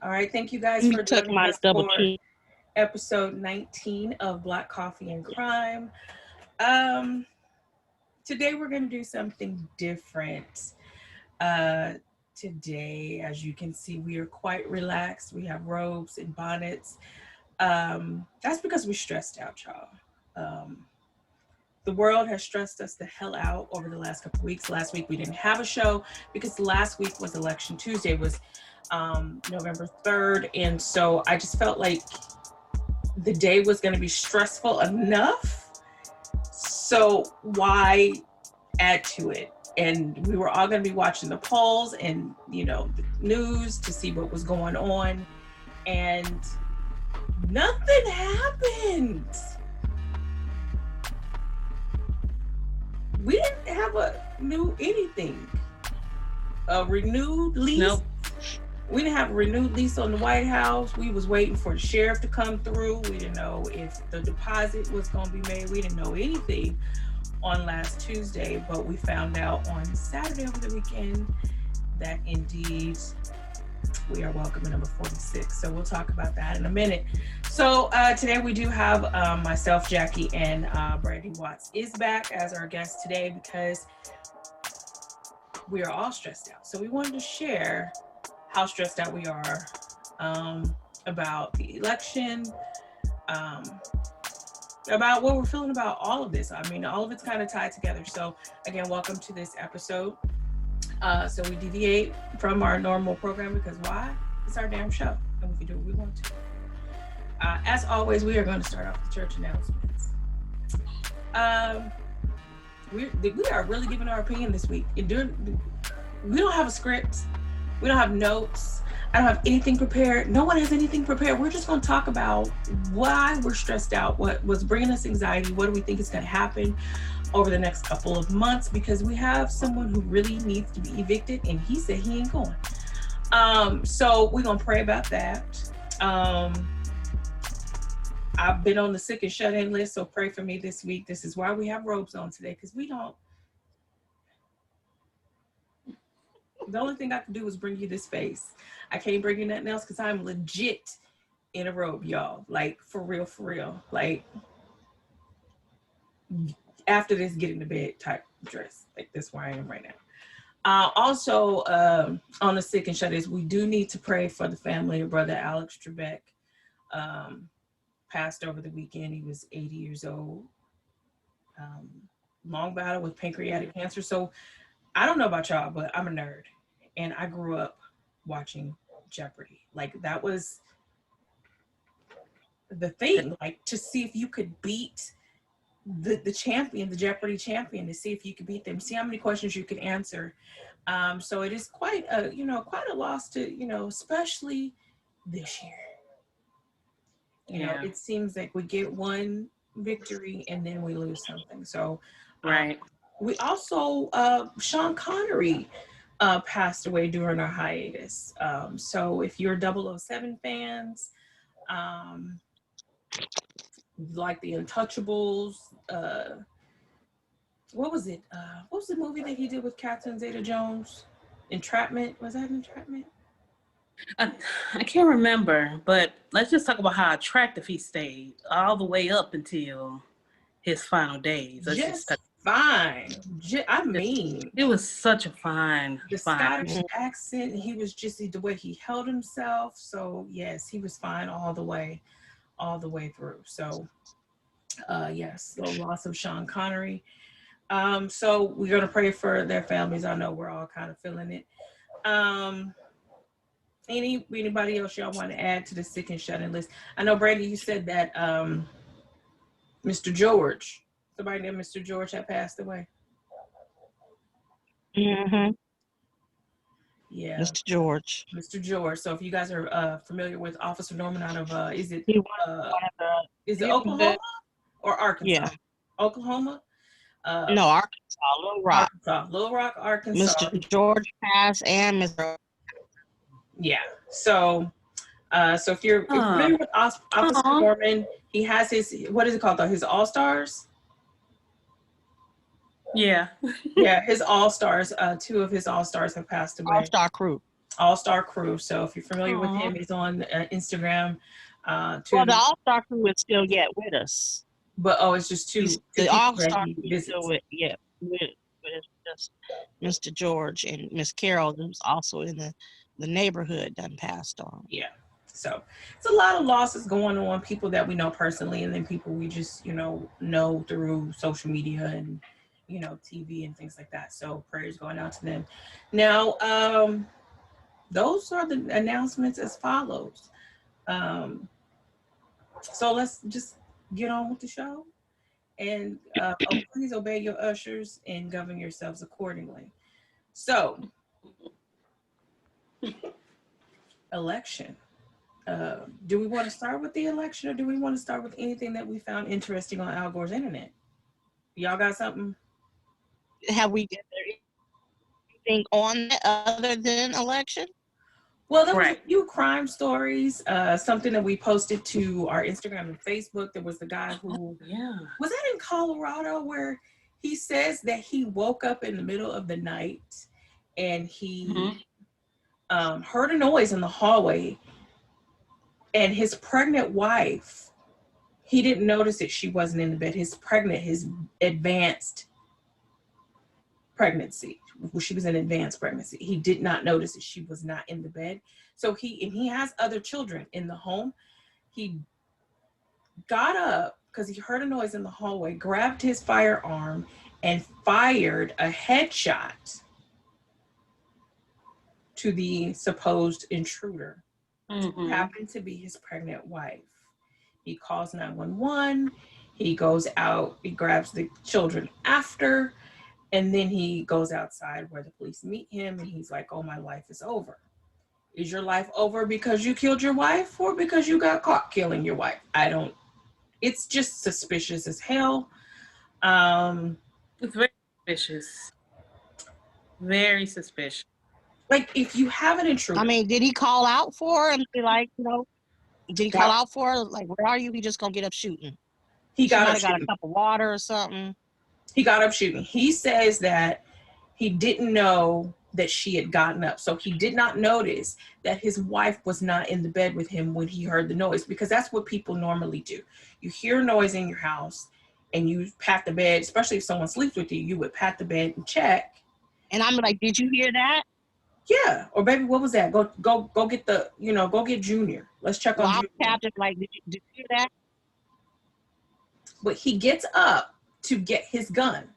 All right. Thank you guys for joining us for episode 19 of Black Coffee and Crime. Today we're going to do something different. Today, as you can see, we are quite relaxed. We have robes and bonnets. That's because we're stressed out, y'all. The world has stressed us the hell out over the last couple of weeks. Last week we didn't have a show because last week was Election Tuesday, was November 3rd. And so I just felt like the day was going to be stressful enough. So why add to it? And we were all going to be watching the polls and, the news to see what was going on. And nothing happened. We didn't have a renewed lease. Nope. We didn't have a renewed lease on the White House. We was waiting for the sheriff to come through. We didn't know if the deposit was going to be made. We didn't know anything on last Tuesday, but we found out on Saturday over the weekend that indeed we are welcoming number 46. So we'll talk about that in a minute. So today we do have myself, Jackie, and Brandy Watts is back as our guest today because we are all stressed out. So we wanted to share how stressed out we are about the election, about what we're feeling about all of this. I mean, all of it's kind of tied together. So again, welcome to this episode. So we deviate from our normal program because why? It's our damn show and we can do what we want to. As always, we are going to start off with church announcements. We are really giving our opinion this week. We don't have a script. We don't have notes. I don't have anything prepared. No one has anything prepared. We're just going to talk about why we're stressed out, what was bringing us anxiety, what do we think is going to happen over the next couple of months, because we have someone who really needs to be evicted and he said he ain't going. So we're going to pray about that. I've been on the sick and shut-in list, so pray for me this week. This is why we have robes on today, because the only thing I can do is bring you this face. I can't bring you nothing else because I'm legit in a robe, y'all. Like, for real. Like, after this, get into bed type dress. Like, that's where I am right now. Also, on the sick and shut-ins, we do need to pray for the family of Brother Alex Trebek. Passed over the weekend. He was 80 years old. Long battle with pancreatic cancer. So I don't know about y'all, but I'm a nerd. And I grew up watching Jeopardy. Like, that was the thing. Like, to see if you could beat the champion, the Jeopardy champion, to see if you could beat them, see how many questions you could answer. So it is quite a loss to, especially this year. It seems like we get one victory and then we lose something. So, right. We also, Sean Connery passed away during our hiatus. So if you're 007 fans, like the Untouchables, what was it? What was the movie that he did with Catherine Zeta-Jones? Entrapment? Was that Entrapment? I can't remember, but let's just talk about how attractive he stayed all the way up until his final days. Fine. I mean, it was such a fine. Scottish accent. He was just the way he held himself. So yes, he was fine all the way through. So yes, the loss of Sean Connery. So we're gonna pray for their families. I know we're all kind of feeling it. Anybody else y'all want to add to the sick and shut-in list? I know, Brandy, you said that Mr. George, somebody named Mr. George, had passed away. Mm-hmm. Yeah. Mr. George. So if you guys are familiar with Officer Norman out of, is it Oklahoma or Arkansas? Yeah. Oklahoma? No, Arkansas, Little Rock, Arkansas. Mr. George passed and Mr. Yeah. So if you're familiar with Officer Norman, he has his, what is it called though? His All-Stars? Yeah. Yeah, his All-Stars. Two of his All-Stars have passed away. All-Star crew. All-Star Crew. So if you're familiar with Aw. him, he's on Instagram, Well, the Twitter. All-Star crew is still yet with us. But it's just two The people that All-Star he crew is still visits. with just Mr. George and Miss Carol, who's also in the neighborhood, done passed on. Yeah. So it's a lot of losses going on, people that we know personally, and then people we just, know through social media and, TV and things like that. So prayers going out to them. Now, those are the announcements as follows. So let's just get on with the show. And please obey your ushers and govern yourselves accordingly. So, election. Do we want to start with the election, or do we want to start with anything that we found interesting on Al Gore's internet? Y'all got something? Have we get anything on that other than election? Well, there was Right. a few crime stories. Something that we posted to our Instagram and Facebook. There was the guy who Yeah. was that in Colorado, where he says that he woke up in the middle of the night and he heard a noise in the hallway, and his pregnant wife, he didn't notice that she wasn't in the bed. His advanced pregnancy. She was an advanced pregnancy. He did not notice that she was not in the bed. So he has other children in the home. He got up because he heard a noise in the hallway, grabbed his firearm, and fired a headshot to the supposed intruder, who happened to be his pregnant wife. He calls 911. He goes out, he grabs the children after, and then he goes outside where the police meet him, and he's like, oh, my life is over. Is your life over because you killed your wife, or because you got caught killing your wife? It's just suspicious as hell. It's very suspicious. Very suspicious. Like, if you have an intruder. I mean, did he call out for her and be like, did he call out for her? Like, where are you? He just gonna get up shooting. He might got up have got a shooting. cup of water or something. He got up shooting. He says that he didn't know that she had gotten up. So he did not notice that his wife was not in the bed with him when he heard the noise, because that's what people normally do. You hear a noise in your house and you pat the bed, especially if someone sleeps with you, you would pat the bed and check. And I'm like, did you hear that? Yeah. Or baby, what was that? Go get go get Junior. Let's check on Junior. I tapped it like, did you hear that? But he gets up to get his gun.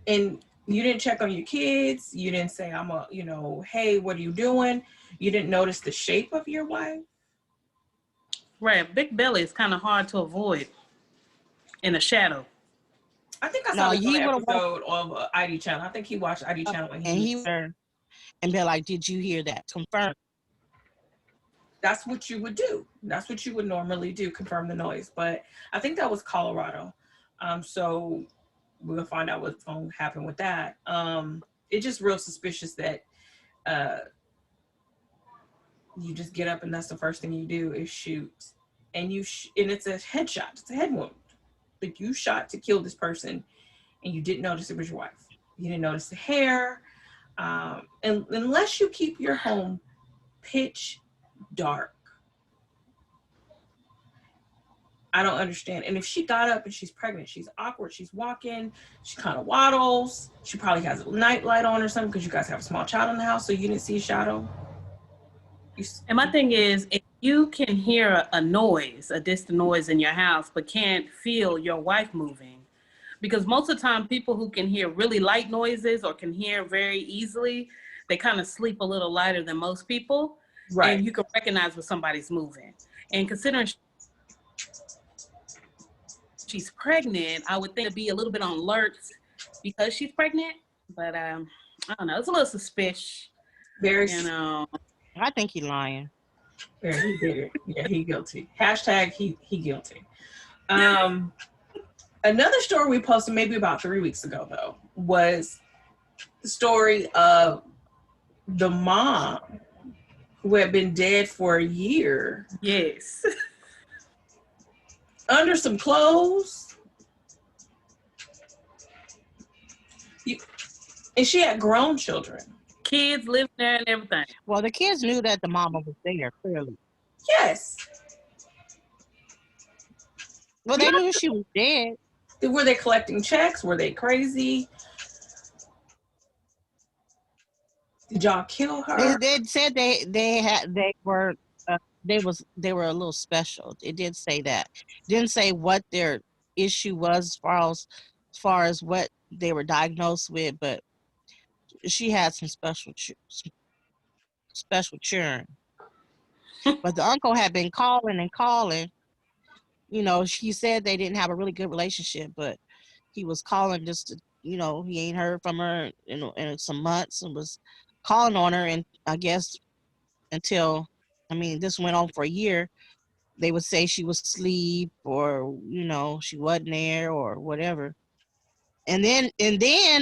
And you didn't check on your kids. You didn't say, hey, what are you doing? You didn't notice the shape of your wife. Right. Big belly is kind of hard to avoid in a shadow. I think I saw this on an episode of ID Channel. I think he watched ID Channel. And be like, did you hear that? Confirm. That's what you would do. That's what you would normally do, confirm the noise. But I think that was Colorado. So we're going to find out what's going to happen with that. It's just real suspicious that you just get up and that's the first thing you do is shoot. And and it's a headshot. It's a head wound. Like, you shot to kill this person and you didn't notice it was your wife. You didn't notice the hair. And unless you keep your home pitch dark, I don't understand. And if she got up and she's pregnant, she's awkward, she's walking, she kind of waddles, she probably has a night light on or something, because you guys have a small child in the house, so you didn't see a shadow. And my thing is, if you can hear a noise, a distant noise in your house, but can't feel your wife moving, because most of the time people who can hear really light noises or can hear very easily, they kind of sleep a little lighter than most people. Right. And you can recognize when somebody's moving. And considering she's pregnant, I would think to be a little bit on alert because she's pregnant. But I don't know. It's a little suspicious. Very, I think he's lying. Yeah, he did it. Yeah, he guilty. Hashtag he guilty. Another story we posted maybe about 3 weeks ago, though, was the story of the mom who had been dead for a year. Yes. Under some clothes. And she had grown children. kids living there and everything. Well, the kids knew that the mama was there, clearly. Yes. Well, they knew she was dead. Were they collecting checks? Were they crazy? Did y'all kill her? They said they were they were a little special. It did say that. Didn't say what their issue was as far as what they were diagnosed with, but she had some special churn. But the uncle had been calling and calling. You know, she said they didn't have a really good relationship, but he was calling just to, you know, he ain't heard from her in some months and was calling on her. And I guess until, I mean, this went on for a year, they would say she was asleep or, you know, she wasn't there or whatever. And then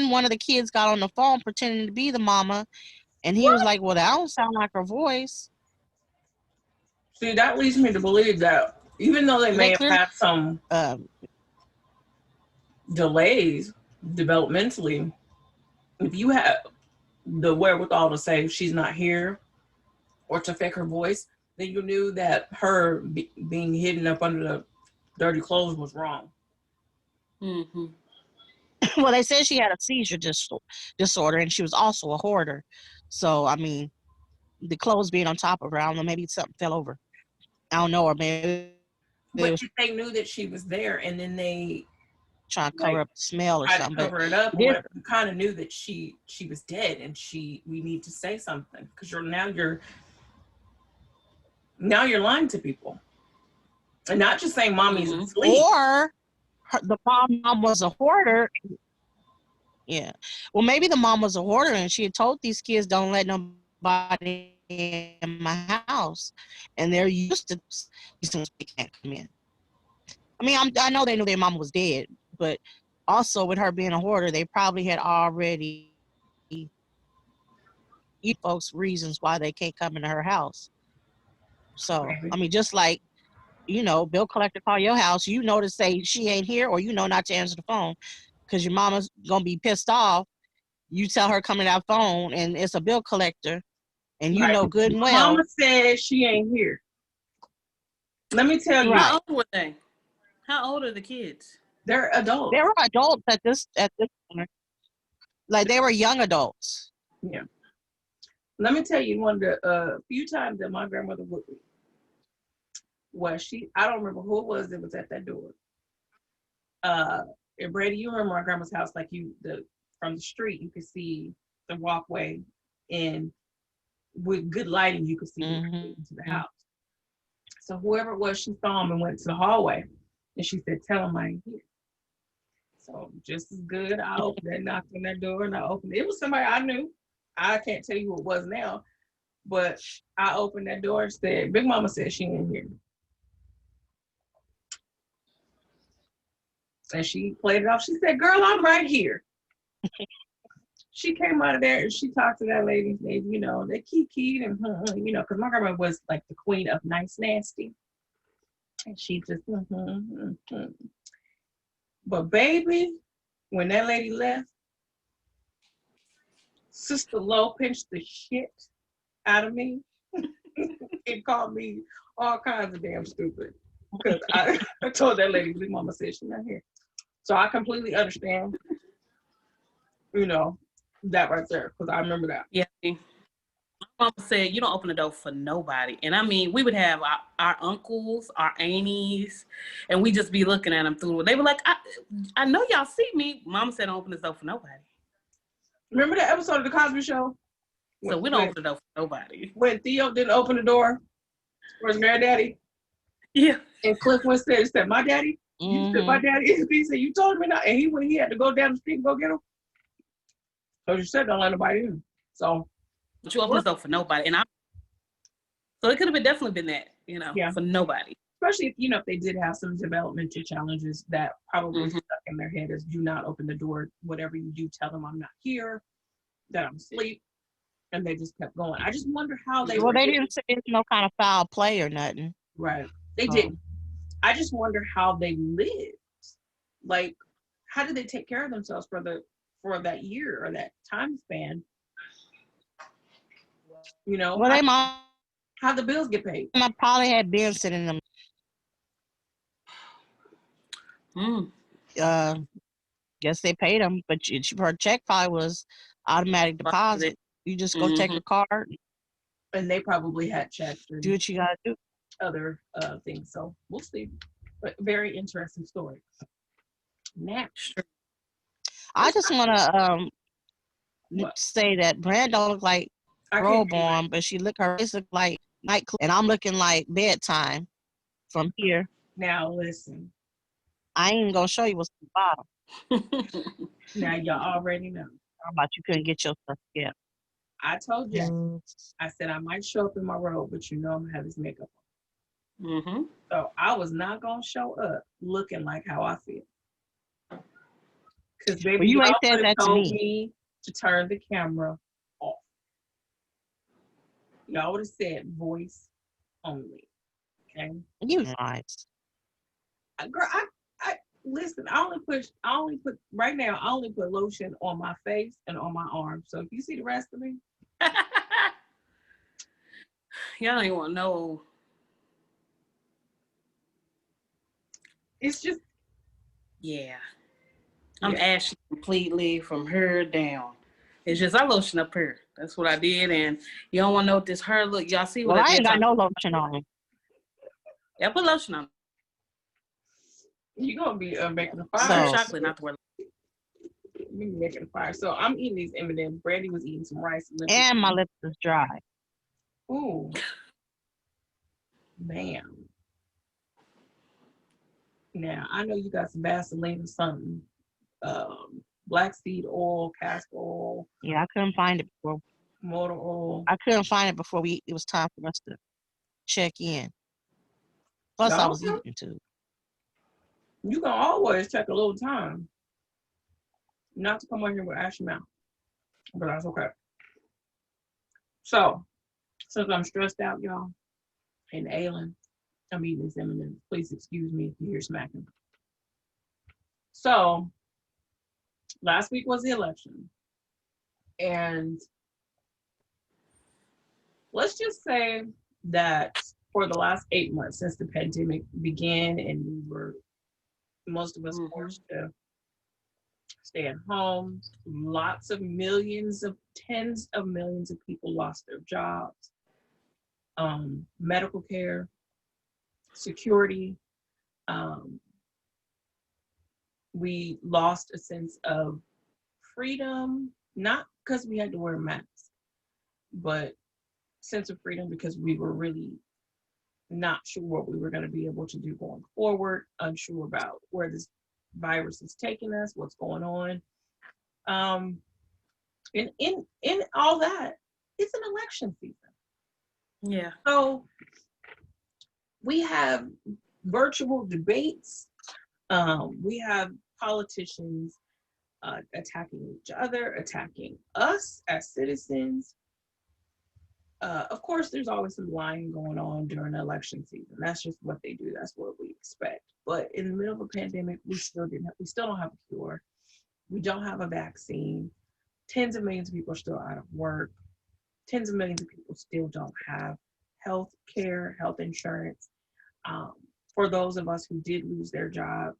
one of the kids got on the phone pretending to be the mama, and he was like, well, that don't sound like her voice. See, that leads me to believe that even though they may have had some delays developmentally, if you have the wherewithal to say she's not here or to fake her voice, then you knew that her being hidden up under the dirty clothes was wrong. Mm-hmm. Well, they said she had a seizure disorder, and she was also a hoarder. So, I mean, the clothes being on top of her, I don't know, maybe something fell over. I don't know, or maybe But if they knew that she was there and then they trying to cover up the smell or something. Cover it up, or whatever. You kind of knew that she was dead, and we need to say something because you're lying to people, and not just saying mommy's asleep. Or the mom was a hoarder. Yeah. Well, maybe the mom was a hoarder, and she had told these kids, "Don't let nobody in my house," and they're used to they can't come in. I mean, I know they knew their mama was dead, but also with her being a hoarder, they probably had already folks reasons why they can't come into her house. So, I mean, just like, you know, bill collector call your house, you know to say she ain't here, or you know not to answer the phone because your mama's gonna be pissed off. You tell her come to that phone and it's a bill collector, and you know good and well. Mama said she ain't here. Let me tell you. How old were they? How old are the kids? They're adults. They were adults at this point. Like they were young adults. Yeah. Let me tell you, one of the few times that my grandmother would was I don't remember who it was that was at that door. And Brady, you remember my grandma's house, like from the street, you could see the walkway, and with good lighting, you could see into the house. So whoever it was, she saw him and went to the hallway, and she said, "Tell him I ain't here." So just as good, I opened that, knocked on that door, and I opened it. It was somebody I knew. I can't tell you who it was now, but I opened that door and said, "Big Mama said she ain't here." And she played it off. She said, "Girl, I'm right here." She came out of there and she talked to that lady. They, you know, they kikied and, you know, because my grandma was like the queen of nice nasty. And she just, But baby, when that lady left, Sister Lowe pinched the shit out of me and called me all kinds of damn stupid. Because I told that lady, Big Mama said she's not here. So I completely understand, you know, that right there, because I remember that. Yeah. My mama said, you don't open the door for nobody. And I mean, we would have our uncles, our aunties, and we just be looking at them through. They were like, I know y'all see me. Mama said, don't open the door for nobody. Remember that episode of The Cosby Show? So we don't open the door for nobody. When Theo didn't open the door for his granddaddy? Yeah. And Cliff went and said, "My daddy?" You said, "My daddy?" He said, "You told me not." And he had to go down the street and go get him. So you said, "Don't let nobody in." So. But you open the door for nobody. And so it could have definitely been that, you know, for nobody. Especially if, you know, if they did have some developmental challenges that probably stuck in their head as, do not open the door. Whatever you do, tell them I'm not here, that I'm asleep. And they just kept going. I just wonder how they they didn't say it's no kind of foul play or nothing. Right. They didn't. I just wonder how they lived. Like, how did they take care of themselves for that year or that time span You know, Well, they might how the bills get paid. probably had been sending them. Mm. Uh, guess they paid them, but her check probably was automatic deposit. You just go take a card, And they probably had checks do and what you gotta do. other things. So we'll see. But very interesting story. Next. I just wanna What? say that Brand don't look like I can't robe on, but she her face look like nightclub, and I'm looking like bedtime from here. now listen. I ain't gonna show you what's at the bottom. Now y'all already know. How about you couldn't get your stuff together? I told you. I said I might show up in my robe, but you know I'm gonna have this makeup on. Mm-hmm. So I was not gonna show up looking like how I feel. Because baby, Well, you y'all ain't said would have that to told me. me to turn the camera off. Y'all would have said voice only. Okay. You nice. Girl, I listen. I only put right now. I only put lotion on my face and on my arms. So if you see the rest of me, Y'all don't even want to know. it's just Yeah. I'm ashy completely from her down. It's just I lotion up here. That's what I did, and you don't want to know what this hair look. Y'all see what Well, I I did? ain't got no lotion on. Yeah, put lotion on. you're gonna be making a I fire. use So- chocolate, not the word. You be making a fire. So I'm eating these M&Ms. Brandy was eating some rice And my lips is dry. Ooh, man. Now I know you got some Vaseline or something. Black seed oil, castor oil, Yeah, I couldn't find it before. motor oil. I couldn't find it before it was time for us to check in. Plus, I was Okay. eating too. You can always take a little time not to come on here with ashy mouth, but that's okay. So, since I'm stressed out, y'all, and ailing, I'm eating this M&M. Please excuse me if you hear smacking. So, last week was the election, and let's just say that for the last 8 months since the pandemic began, and most of us forced to stay at home. Lots of tens of millions of people lost their jobs. Medical care, security. We lost a sense of freedom, not because we had to wear masks, but sense of freedom because we were really not sure what we were going to be able to do going forward, unsure about where this virus is taking us, what's going on. And in all that, it's an election season. Yeah. So we have virtual debates. We have politicians attacking each other, attacking us as citizens. Of course, there's always some lying going on during the election season. That's just what they do. That's what we expect. But in the middle of a pandemic, we still don't have a cure. We don't have a vaccine. Tens of millions of people are still out of work. Tens of millions of people still don't have health care, health insurance. For those of us who did lose their jobs,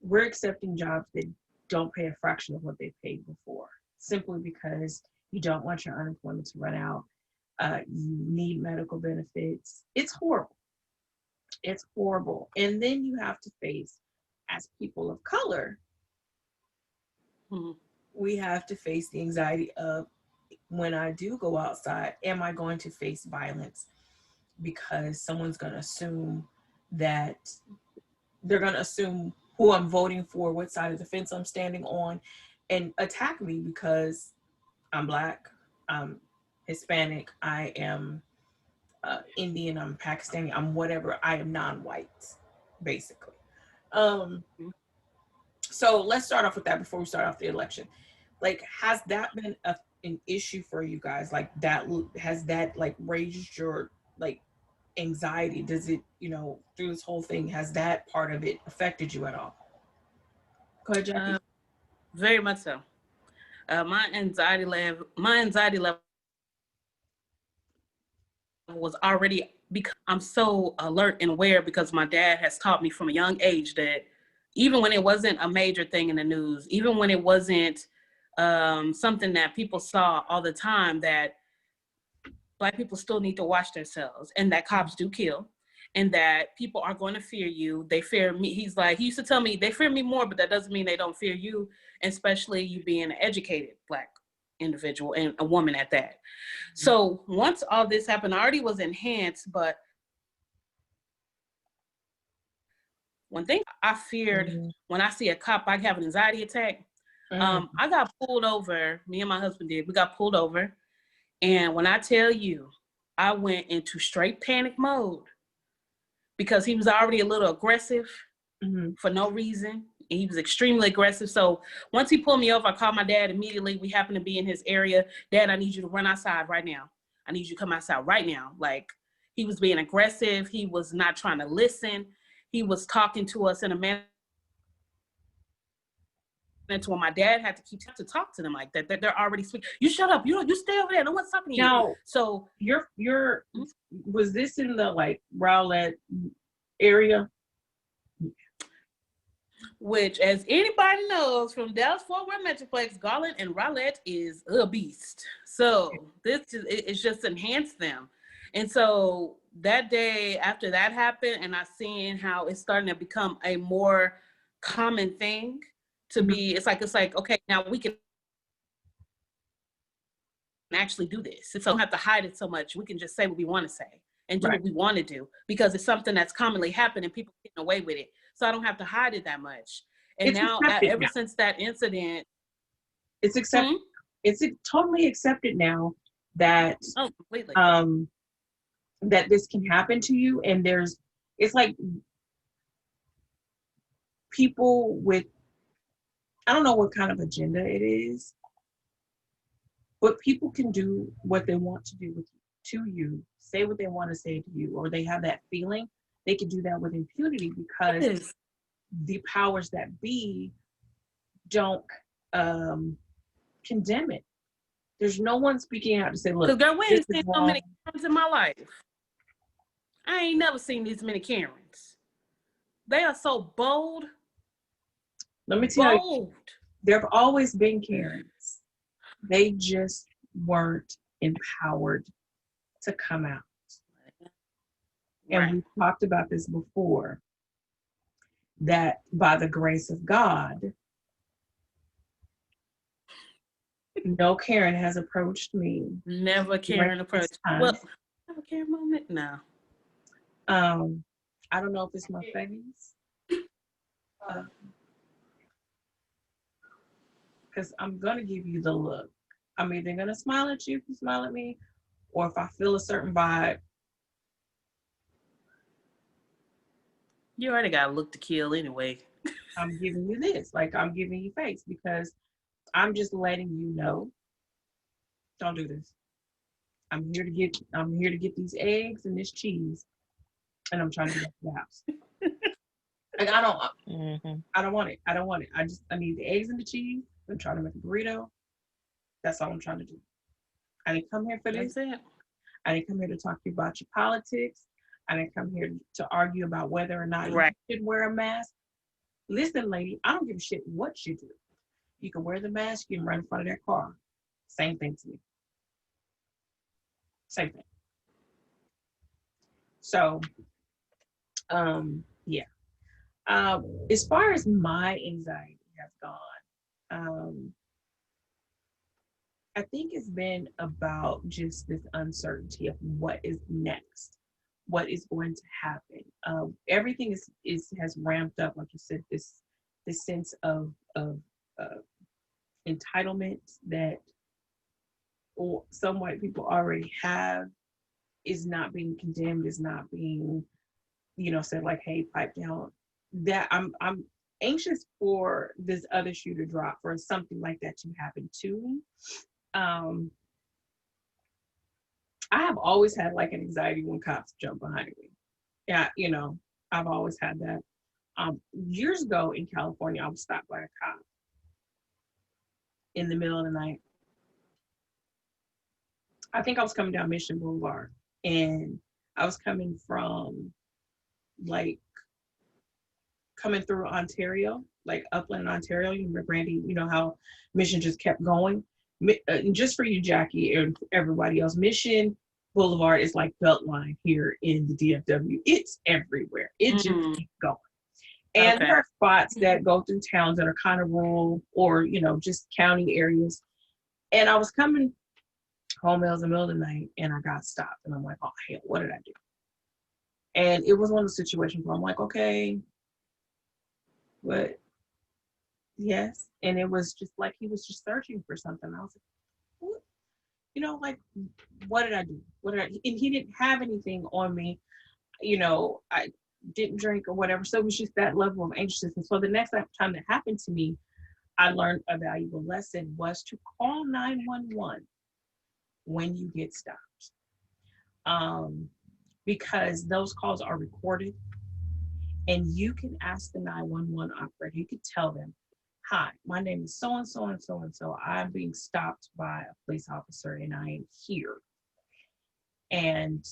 we're accepting jobs that don't pay a fraction of what they paid before, simply because you don't want your unemployment to run out. You need medical benefits. It's horrible. It's horrible. And then you have to face, as people of color, we have to face the anxiety of, when I do go outside, am I going to face violence? Because someone's going to assume that they're going to assume who I'm voting for, what side of the fence I'm standing on, and attack me because I'm Black, I'm Hispanic, I am Indian, I'm Pakistani, I'm whatever, I am non-white, basically. So let's start off with that before we start off the election. Like, has that been an issue for you guys? Like, that has that like raised your like anxiety? Does it, through this whole thing, has that part of it affected you at all? Go ahead, Jackie. Very much so. My anxiety level level was already, because I'm so alert and aware, because my dad has taught me from a young age that even when it wasn't a major thing in the news, even when it wasn't something that people saw all the time, that Black people still need to watch themselves, and that cops do kill, and that people are going to fear you. They fear me. He's like, he used to tell me, they fear me more, but that doesn't mean they don't fear you, especially you being an educated Black individual and a woman at that. So once all this happened, I already was enhanced, but one thing I feared, when I see a cop, I have an anxiety attack. I got pulled over, me and my husband did, we got pulled over. And when I tell you, I went into straight panic mode, because he was already a little aggressive for no reason. And he was extremely aggressive. So once he pulled me over, I called my dad immediately. We happened to be in his area. Dad, I need you to run outside right now. I need you to come outside right now. Like, he was being aggressive. He was not trying to listen. He was talking to us in a manner to where my dad had to keep to talk to them like that. That they're already sweet. You shut up. You stay over there. No one's talking to you. Now, so your was this in the like Rowlett area? Which, as anybody knows from Dallas-Fort Worth Metroplex, Garland and Rowlett is a beast. So this is, it's just enhanced them. And so that day after that happened, and I seen how it's starting to become a more common thing to be, it's like, okay, now we can actually do this. So we don't have to hide it so much. We can just say what we want to say and do what we want to do, because it's something that's commonly happening and people getting away with it. So I don't have to hide it that much. And It's now, ever since that incident, it's accepted. It's totally accepted now that completely. That this can happen to you. And it's like people with, I don't know what kind of agenda it is, but people can do what they want to do to you, say what they want to say to you, or they have that feeling. They can do that with impunity, because the powers that be don't condemn it. There's no one speaking out to say, look, because girl, we ain't seen so many Karens in my life. I ain't never seen these many Karens. They are so bold. Let me tell you, there have always been Karens. They just weren't empowered to come out. And we've talked about this before, that by the grace of God, no Karen has approached me. Never Karen approached. Well, have a Karen moment? No. I don't know if it's my face. Because I'm going to give you the look. I'm either going to smile at you if you smile at me, or if I feel a certain vibe. You already got a look to kill anyway. I'm giving you this. Like, I'm giving you face, because I'm just letting you know, don't do this. I'm here to get these eggs and this cheese, and I'm trying to get out of the house. Like, I don't want it. I need the eggs and the cheese. I'm trying to make a burrito. That's all I'm trying to do. I didn't come here for this. That's it. I didn't come here to talk to you about your politics. I didn't come here to argue about whether or not you should wear a mask. Listen, lady, I don't give a shit what you do. You can wear the mask, you can run in front of that car. Same thing to me. Same thing. So, yeah. As far as my anxiety has gone, I think it's been about just this uncertainty of what is next, what is going to happen. Everything has ramped up, like you said. This sense of entitlement that some white people already have is not being condemned, is not being, said like, hey, pipe down. That I'm anxious for this other shoe to drop, for something like that to happen to me. I have always had like an anxiety when cops jump behind me. Yeah, I've always had that. Years ago in California, I was stopped by a cop in the middle of the night. I think I was coming down Mission Boulevard. and I was coming from like coming through Ontario, like Upland, Ontario. You remember, Brandy, you know how Mission just kept going. Just for you, Jackie, and everybody else, Mission Boulevard is like Beltline here in the DFW. It's everywhere. It just keeps going. And there Okay. are spots that go through towns that are kind of rural or, just county areas. And I was coming home, it was the middle of the night, and I got stopped. And I'm like, oh, hell, what did I do? And it was one of the situations where I'm like, okay, what? Yes. And it was just like he was just searching for something. I was like, what? Like, what did I do? And he didn't have anything on me. I didn't drink or whatever. So it was just that level of anxiousness. And so the next time that happened to me, I learned a valuable lesson was to call 911 when you get stopped. Because those calls are recorded, and you can ask the 911 operator, you could tell them, hi, my name is so and so and so and so. I'm being stopped by a police officer and I am here. And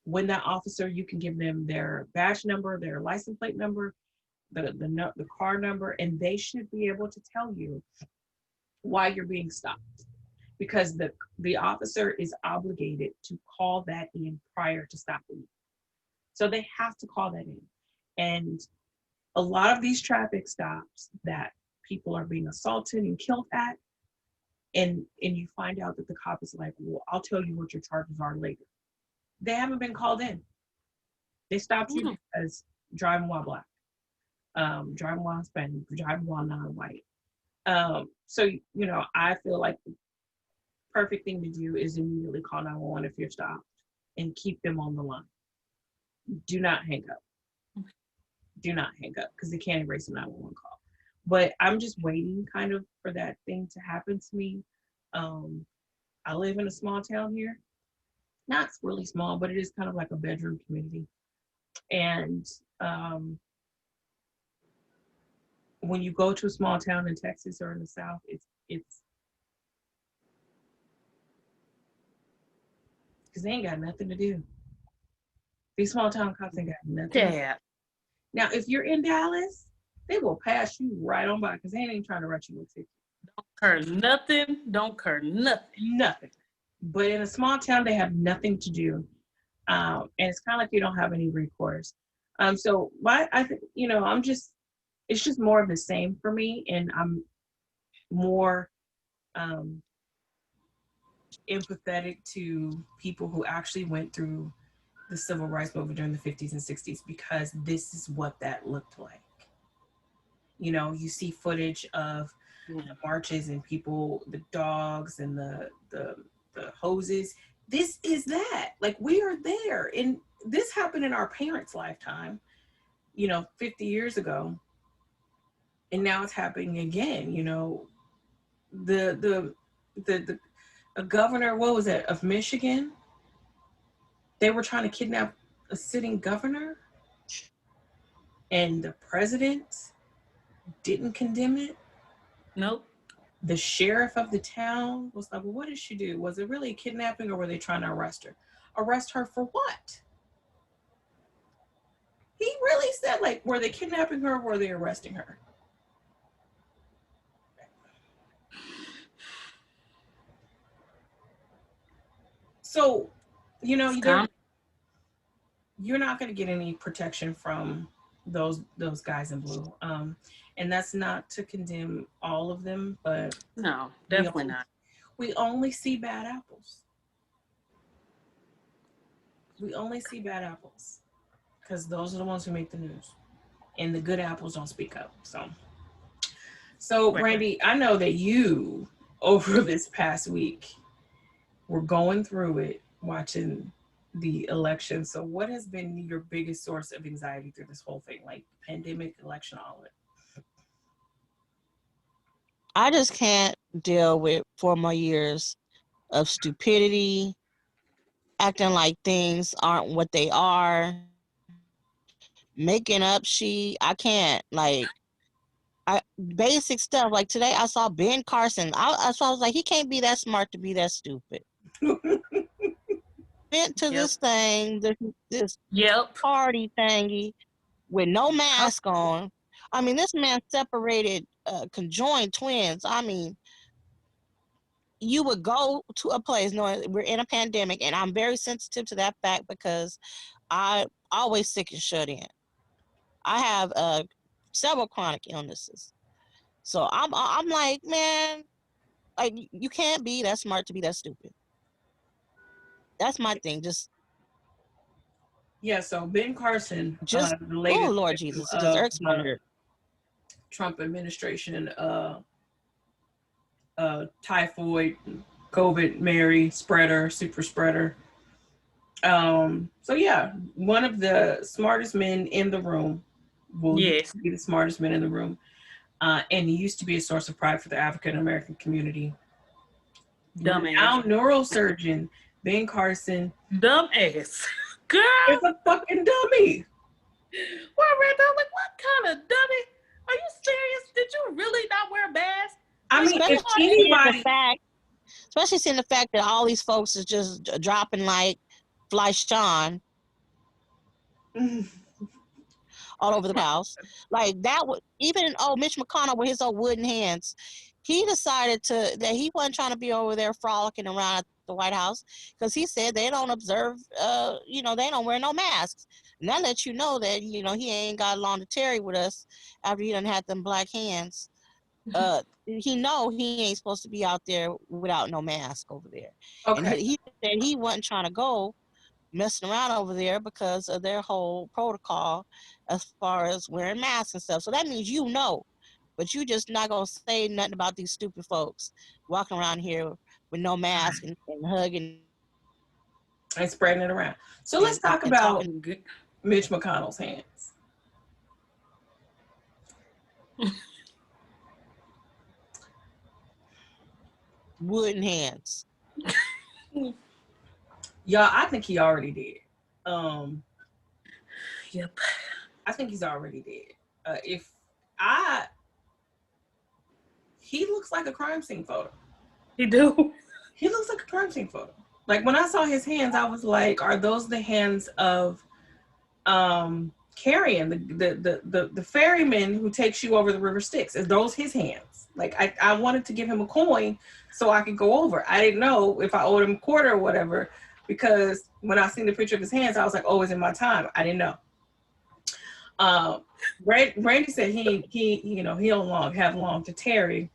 when that officer, you can give them their badge number, their license plate number, the car number, and they should be able to tell you why you're being stopped, because the officer is obligated to call that in prior to stopping you. So they have to call that in. And a lot of these traffic stops that people are being assaulted and killed at, and you find out that the cop is like, well, I'll tell you what your charges are later. They haven't been called in. They stopped you because driving while black, driving while Hispanic, driving while non-white. So, I feel like the perfect thing to do is immediately call 911 if you're stopped and keep them on the line. Do not hang up. Do not hang up, because they can't erase a 911 call. But I'm just waiting kind of for that thing to happen to me. I live in a small town here. Not really small, but it is kind of like a bedroom community. And when you go to a small town in Texas or in the South, it's because they ain't got nothing to do. These small town cops ain't got nothing. Yeah. Now, if you're in Dallas, they will pass you right on by, because they ain't even trying to write you a ticket. Don't care nothing. Nothing. But in a small town, they have nothing to do. And it's kind of like you don't have any recourse. So I think, it's just more of the same for me. And I'm more empathetic to people who actually went through the civil rights movement during the 50s and 60s, because this is what that looked like. You see footage of the marches and people, the dogs and the hoses. This is that. Like, we are there. And this happened in our parents' lifetime, 50 years ago. And now it's happening again. The a governor, what was it, of Michigan? They were trying to kidnap a sitting governor, and the president didn't condemn it. Nope. The sheriff of the town was like, well, what did she do? Was it really a kidnapping, or were they trying to arrest her? Arrest her for what? He really said, like, were they kidnapping her or were they arresting her? So, you're not going to get any protection from those guys in blue. And that's not to condemn all of them, but no, definitely not. We only see bad apples. We only see bad apples because those are the ones who make the news, and the good apples don't speak up. So Brandy, I know that you, over this past week, were going through it, watching the election. So what has been your biggest source of anxiety through this whole thing, like pandemic, election, all of it? I just can't deal with 4 more years of stupidity, acting like things aren't what they are, making up shit. I can't, basic stuff. Like today I saw Ben Carson. So I was like, he can't be that smart to be that stupid. went to this thing, this Yep. party thingy with no mask on. I mean, this man separated conjoined twins. I mean, you would go to a place knowing we're in a pandemic, and I'm very sensitive to that fact because I always sick and shut in. I have several chronic illnesses, so I'm like, man, like you can't be that smart to be that stupid. That's my thing. Yeah, so Ben Carson, Just the oh latest Lord victim Jesus, it just of irks my the nerve. Trump administration, typhoid, COVID, Mary, spreader, super spreader. So yeah, one of the smartest men in the room. Will Yes. be the smartest men in the room. And he used to be a source of pride for the African American community. Dumbass. Now neurosurgeon Ben Carson Dumbass. Girl. is a fucking dummy. Well, Randall, like, what kind of dummy? Are you serious? Did you really not wear a mask? I mean, if Especially anybody, seeing the fact that all these folks is just dropping like fly Sean all over the house. Like that would even Mitch McConnell with his old wooden hands. He decided that he wasn't trying to be over there frolicking around at the White House because he said they don't observe, they don't wear no masks. And that lets you know that, he ain't got long to tarry with us after he done had them black hands. He know he ain't supposed to be out there without no mask over there. okay. And he said he wasn't trying to go messing around over there because of their whole protocol as far as wearing masks and stuff. So that means but you just not gonna say nothing about these stupid folks walking around here with no mask and hugging And spreading it around. So let's talk and about talking good. Mitch McConnell's hands. Wooden hands. Y'all, I think he already did. Yep. I think he's already dead. He looks like a crime scene photo. He do. He looks like a crime scene photo. Like when I saw his hands, I was like, are those the hands of Carrion, the ferryman who takes you over the river Styx? Is those his hands? Like I wanted to give him a coin so I could go over. I didn't know if I owed him a quarter or whatever, because when I seen the picture of his hands, I was like, oh, it's in my time. I didn't know. Brandy said he don't have long to tarry.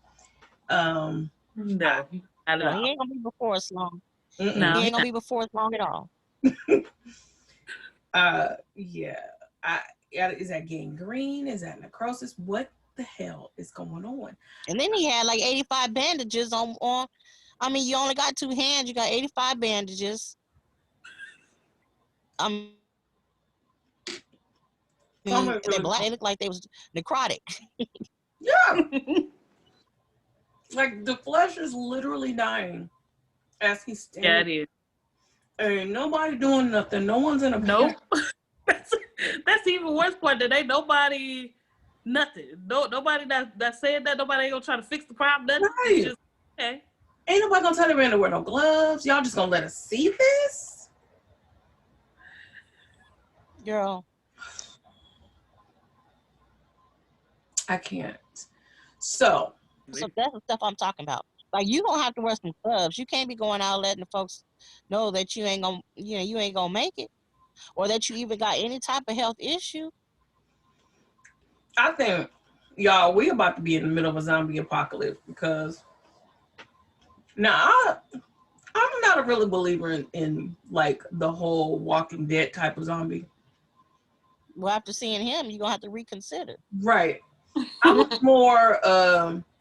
No, not at all. He ain't gonna be before us long. No, he ain't gonna be before us long at all. Yeah. Is that gangrene? Is that necrosis? What the hell is going on? And then he had like 85 bandages on. I mean, you only got 2 hands. You got 85 bandages. They black. They look like they was necrotic. Yeah. Like the flesh is literally dying as he's standing. Yeah, it is. Ain't nobody doing nothing. No one's in a nope. That's the even worse part. That ain't nobody nothing. Nobody that said that. Nobody ain't gonna try to fix the problem. Nothing. Right. Just, okay. Ain't nobody gonna tell the man to wear no gloves. Y'all just gonna let us see this? Girl. I can't. So that's the stuff I'm talking about. Like you don't have to wear some gloves. You can't be going out letting the folks know that you ain't gonna make it, or that you even got any type of health issue. I think, y'all, we about to be in the middle of a zombie apocalypse because now I'm not a really believer in like the whole Walking Dead type of zombie. Well, after seeing him, you're gonna have to reconsider. Right. I'm more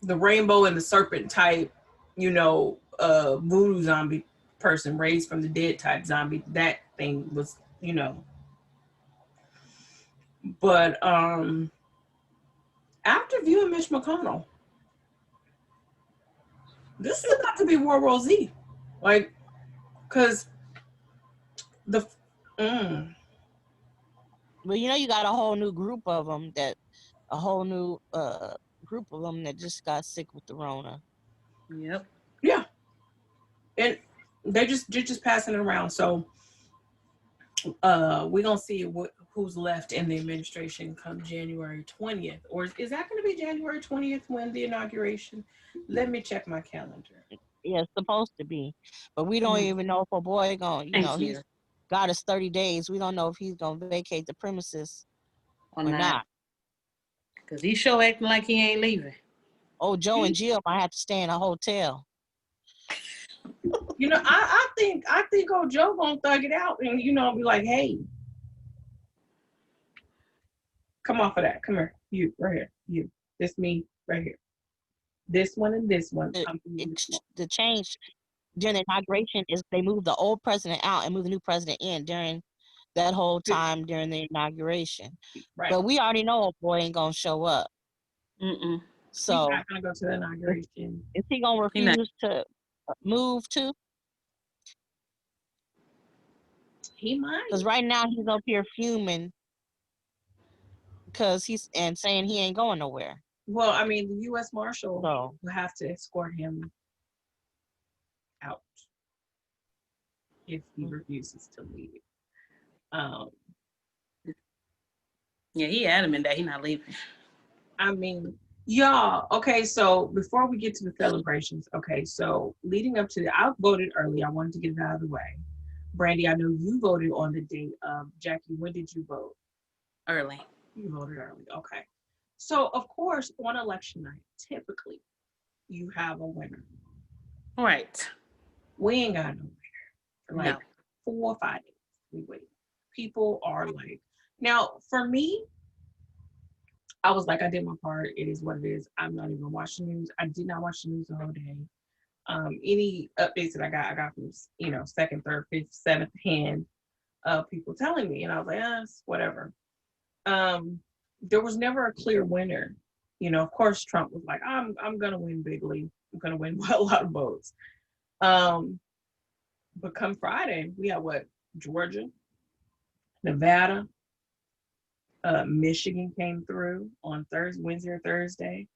the rainbow and the serpent type, voodoo zombie person, raised from the dead type zombie. That thing was, But after viewing Mitch McConnell, this is about to be World War Z. Like, because Well, you got a whole new group of them that just got sick with the Rona. Yep. Yeah. And they're just passing it around. So we're gonna see who's left in the administration come January 20th. Or is that gonna be January 20th when the inauguration? Let me check my calendar. Yeah, it's supposed to be, but we don't even know if a boy going. Thank He's you. got his 30 days. We don't know if he's gonna vacate the premises Or or not. not. Because he's sure acting like he ain't leaving. Oh, Joe and Jill might have to stay in a hotel. I think old Joe gonna thug it out and be like, hey, come off of that. Come here. You right here. You. This me right here. This one and this one. The change during the inauguration is they moved the old president out and moved the new president in during that whole time during the inauguration. Right. But we already know a boy ain't gonna show up. Mm-mm. So he's not gonna go to the inauguration. Is he gonna refuse to move too? He might. Because right now he's up here fuming because he's saying he ain't going nowhere. Well, I mean, the U.S. Marshal will have to escort him out if he refuses to leave. Yeah, he adamant that he's not leaving. I mean, y'all. Okay, so before we get to the celebrations, okay, so leading up to I voted early. I wanted to get it out of the way. Brandy, I know you voted on the date. Jackie, when did you vote? Early. You voted early. Okay. So, of course, on election night, typically, you have a winner. Right. We ain't got no winner for like No. 4 or 5 days. We wait. People are like, now for me, I was like, I did my part. It is what it is. I'm not even watching news. I did not watch the news the whole day. Any updates that I got from second, third, fifth, seventh hand of people telling me, and I was like, it's whatever. There was never a clear winner. Of course, Trump was like, I'm gonna win bigly. I'm gonna win by a lot of votes. But come Friday, we have what? Georgia, Nevada, Michigan came through on Wednesday or Thursday.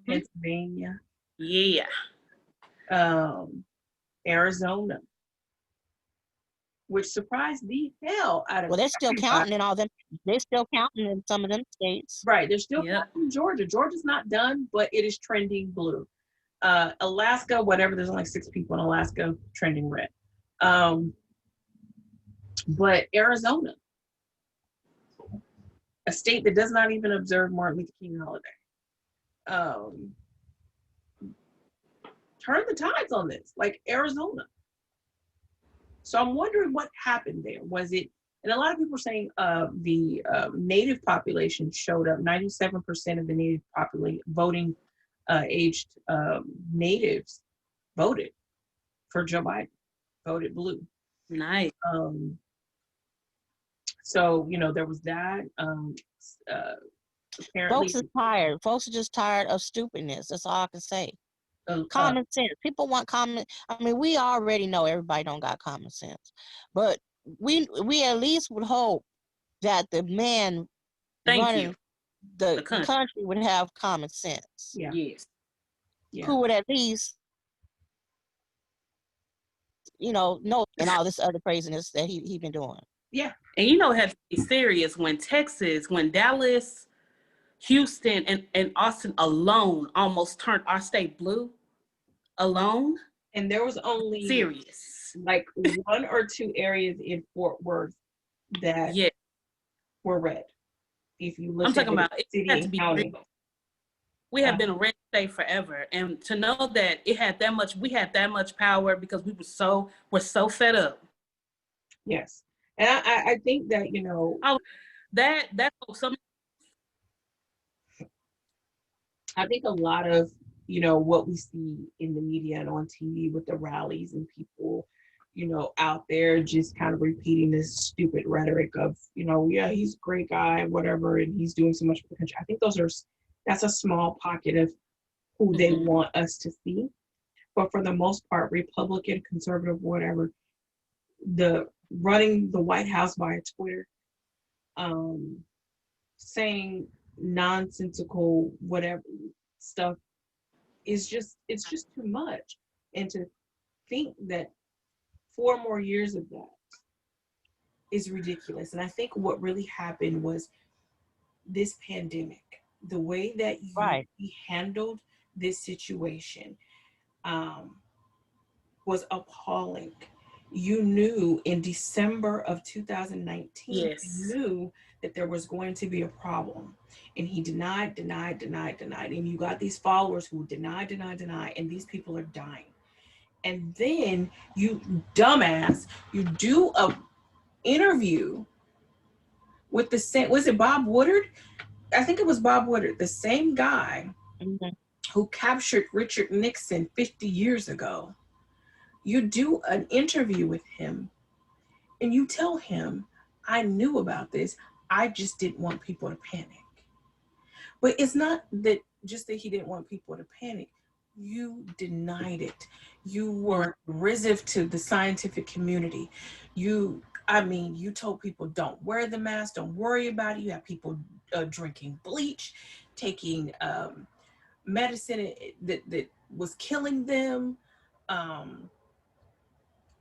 Pennsylvania. Yeah. Arizona, which surprised the hell out of. Well, they're still counting in all them. They're still counting in some of them states. Right, they're still counting in Georgia. Georgia's not done, but it is trending blue. Alaska, whatever. There's only 6 people in Alaska trending red. But Arizona, a state that does not even observe Martin Luther King holiday, turn the tides on this, like Arizona. So I'm wondering what happened there. Was it, and a lot of people are saying the native population showed up. 97% of the native population voting aged natives voted for Joe Biden, voted blue. Nice. So, there was that. Apparently, folks are tired. Folks are just tired of stupidness. That's all I can say. Common sense. People want common. I mean, we already know everybody don't got common sense, but we at least would hope that the man running the country would have common sense. Yeah. Yes. Yeah. Who would at least, know and all this other craziness that he been doing. Yeah. And it had to be serious when Dallas, Houston, and Austin alone almost turned our state blue. Alone. And there was only serious like 1 or 2 areas in Fort Worth that were red. If you look, I'm talking about city it had to be county. We have been a red state forever, and to know that we had that much power because we're so fed up. Yes, and I think that some. I think a lot of what we see in the media and on TV with the rallies and people out there just kind of repeating this stupid rhetoric of yeah, he's a great guy, whatever, and he's doing so much for the country. I think that's a small pocket of who they want us to see. But for the most part, Republican, conservative, whatever, the running the White House via Twitter, saying nonsensical whatever stuff it's just too much. And to think that 4 more years of that is ridiculous. And I think what really happened was this pandemic, the way that Right. you handled this situation, um, was appalling. You knew in December of 2019, you Yes. knew that there was going to be a problem. And he denied, denied, denied, denied. And you got these followers who deny, deny, deny, and these people are dying. And then you dumbass, you do a interview with the same, was it Bob Woodard? I think it was Bob Woodard, the same guy Mhm. who captured Richard Nixon 50 years ago. You do an interview with him and you tell him, I knew about this. I just didn't want people to panic. But it's not that just that he didn't want people to panic. You denied it. You were derisive to the scientific community. You, I mean, you told people don't wear the mask, don't worry about it. You have people drinking bleach, taking medicine that was killing them, um,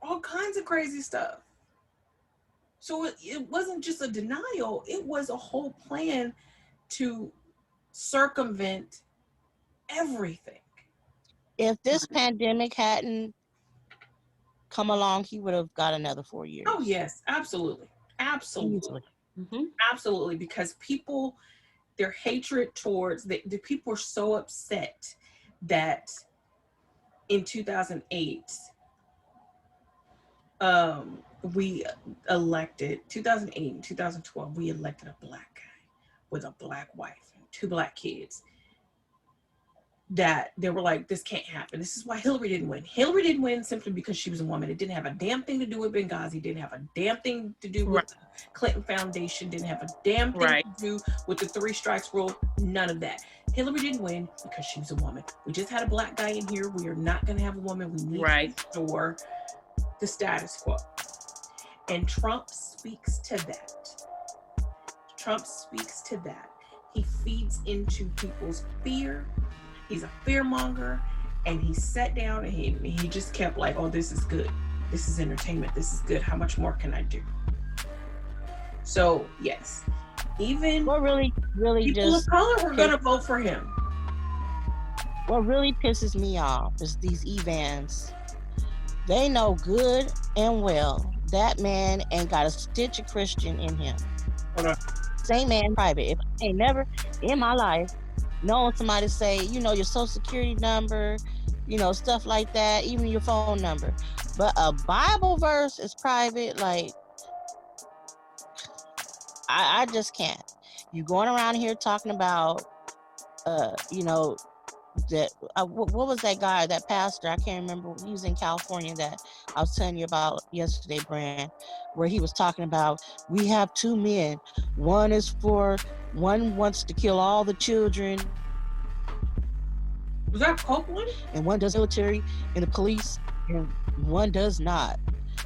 all kinds of crazy stuff. So it wasn't just a denial, it was a whole plan to circumvent everything. If this pandemic hadn't come along, he would have got another 4 years. Oh, yes, absolutely. Absolutely. Easily. Mm-hmm. Absolutely. Because people, their hatred towards the people are so upset that in 2008, we elected 2008 and 2012, we elected a black guy with a black wife and two black kids, that they were like, this can't happen. This is why Hillary didn't win. Hillary didn't win simply because she was a woman. It didn't have a damn thing to do with Benghazi, didn't have a damn thing to do with Right. the Clinton Foundation, didn't have a damn thing Right. to do with the three strikes rule, none of that. Hillary didn't win because she was a woman. We just had a black guy in here. We are not going to have a woman. We need Right. to restore the status quo. And Trump speaks to that. Trump speaks to that. He feeds into people's fear. He's a fear monger. And he sat down and he just kept like, oh, this is good. This is entertainment. This is good. How much more can I do? So, yes, even What really people just of color were going to vote for him. what really pisses me off is these events. They know good and well that man ain't got a stitch of Christian in him. Hold on. Same man private. If I ain't never in my life known somebody say, your social security number, stuff like that, even your phone number. But a Bible verse is private, like I just can't. You going around here talking about that what was that guy, that pastor, I can't remember, he was in California, that I was telling you about yesterday, Brand, where he was talking about, we have two men, one wants to kill all the children, Was that Copeland? and one does military and the police, and one does not.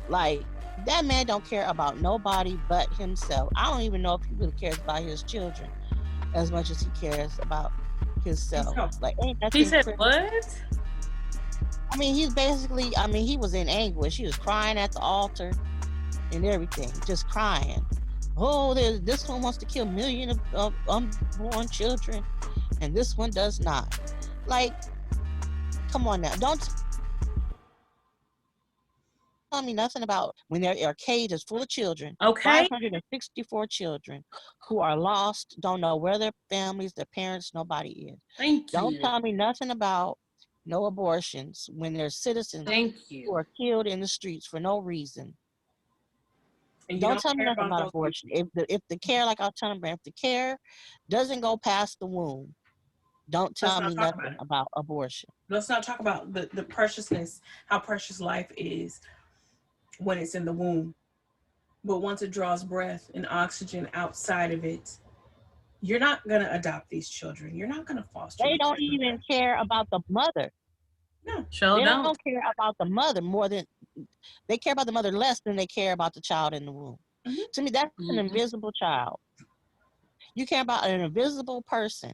Like, that man don't care about nobody but himself. I don't even know if he really cares about his children as much as he cares about himself. Like, ain't nothing. He said what? I mean, he's basically, he was in anguish. He was crying at the altar and everything, just crying. Oh, this one wants to kill millions of unborn children, and this one does not. Like, come on now. Don't tell me nothing about when their cage is full of children. Okay. 564 children who are lost, don't know where their families, their parents, nobody is. Thank you. Don't tell me nothing about no abortions when there's citizens Thank who you. are killed in the streets for no reason. And Don't tell me nothing about abortion. If the care, like I was telling Brand, if the care doesn't go past the womb, don't tell me nothing about abortion. Let's not talk about the preciousness, how precious life is when it's in the womb. But once it draws breath and oxygen outside of it, you're not going to adopt these children. You're not going to foster. They don't even care about the mother. No. Sure They don't. don't care about the mother more than, they care about the mother less than they care about the child in the womb. Mm-hmm. To me, that's an invisible child. You care about an invisible person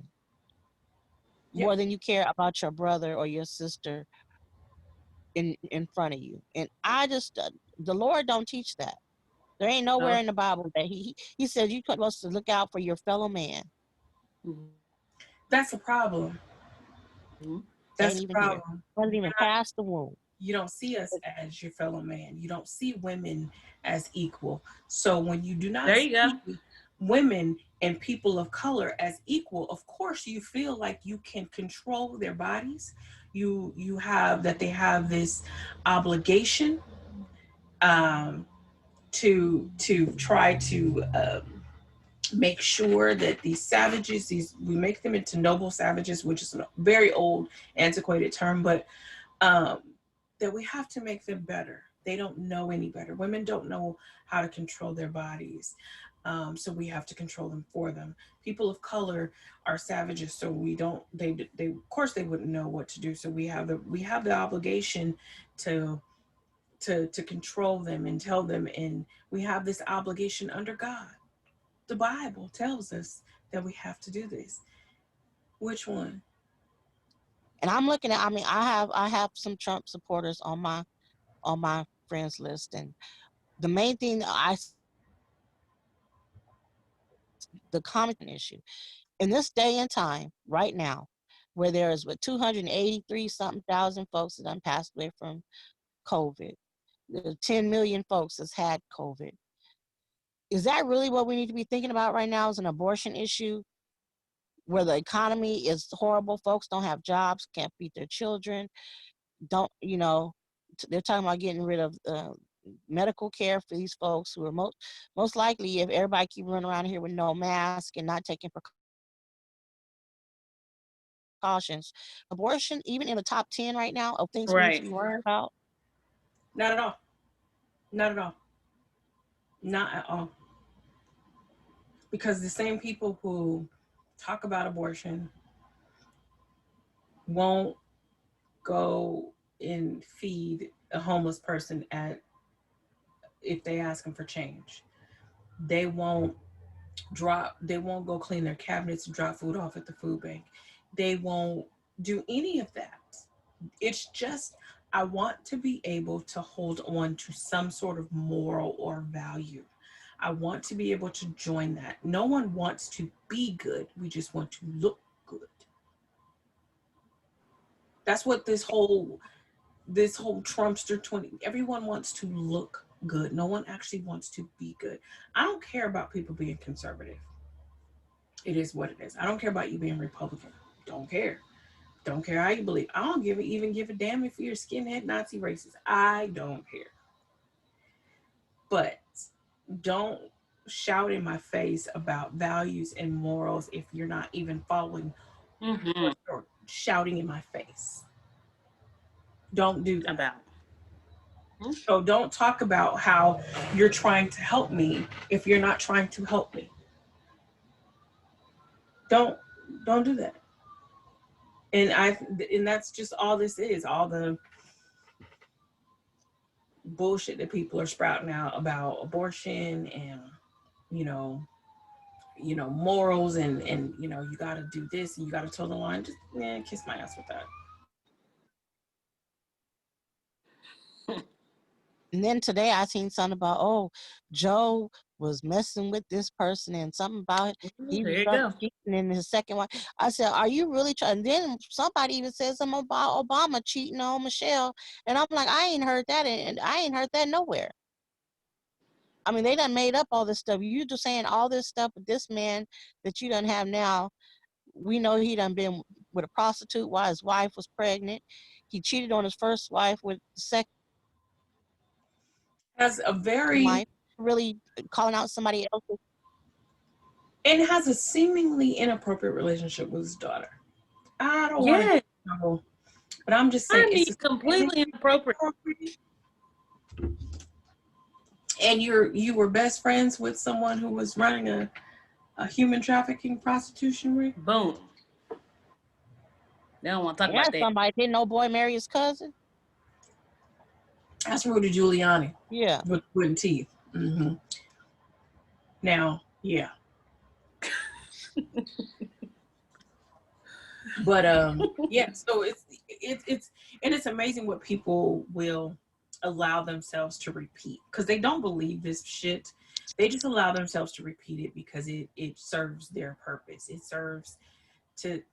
more than you care about your brother or your sister in front of you. And I just, the Lord don't teach that. There ain't nowhere No. in the Bible that he said you're supposed to look out for your fellow man. Mhm. That's the problem. That's Ain't the even here. problem. Wasn't even past the womb. You don't see us as your fellow man. You don't see women as equal. So when you do not There you go. see women and people of color as equal, of course you feel like you can control their bodies. You have that they have this obligation um, to try to make sure that these savages, these we make them into noble savages, which is a very old, antiquated term, but um, that we have to make them better. They don't know any better. Women don't know how to control their bodies. So we have to control them for them. People of color are savages, so we don't. They of course they wouldn't know what to do. So we have the obligation to to control them and tell them, and we have this obligation under God. The Bible tells us that we have to do this. Which one? And I'm looking at. I mean, I have some Trump supporters on my friends list, and the main thing the common issue in this day and time right now, where there is what 283 something thousand folks that done passed away from COVID, the 10 million folks that's had COVID. Is that really what we need to be thinking about right now? Is an abortion issue where the economy is horrible, folks don't have jobs, can't feed their children, don't they're talking about getting rid of medical care for these folks who are most likely, if everybody keep running around here with no mask and not taking precautions, abortion even in the top 10 right now of things we need to Right. be worried about. Not at all. Not at all. Not at all. Because the same people who talk about abortion won't go and feed a homeless person at if they ask them for change. They won't they won't go clean their cabinets and drop food off at the food bank. They won't do any of that. It's just I want to be able to hold on to some sort of moral or value. I want to be able to join that. No one wants to be good. We just want to look good. That's what this whole Trumpster 20, everyone wants to look good. No one actually wants to be good. I don't care about people being conservative. It is what it is. I don't care about you being Republican. Don't care. Don't care how you believe. I don't even give a damn if you're skinhead, Nazi, racist. I don't care. But don't shout in my face about values and morals if you're not even following Mm-hmm. what you're shouting in my face. Don't do that. About. So don't talk about how you're trying to help me if you're not trying to help me. Don't don't do that. And that's just all this is. All the bullshit that people are sprouting out about abortion and you know morals and you got to do this and you got to toe the line. Just kiss my ass with that. And then today I seen something about, oh, Joe was messing with this person and something about he There was you up go. cheating in his second wife. I said, are you really trying? And then somebody even said something about Obama cheating on Michelle. And I'm like, I ain't heard that. And I ain't heard that nowhere. I mean, they done made up all this stuff. You just saying all this stuff with this man that you done have now. We know he done been with a prostitute while his wife was pregnant. He cheated on his first wife with the second Has a wife, very really calling out somebody else's. and has a seemingly inappropriate relationship with his daughter. I don't want to Yeah. get in trouble, but I'm just saying I mean, it's a seemingly completely inappropriate. inappropriate. And you were best friends with someone who was running a human trafficking prostitution ring. Boom. They don't want to talk Yeah, about that. somebody didn't know boy marry his cousin. That's Rudy Giuliani Yeah. with wooden teeth. Now, yeah, but yeah. So it's and it's amazing what people will allow themselves to repeat, because they don't believe this shit. They just allow themselves to repeat it because it serves their purpose. It serves to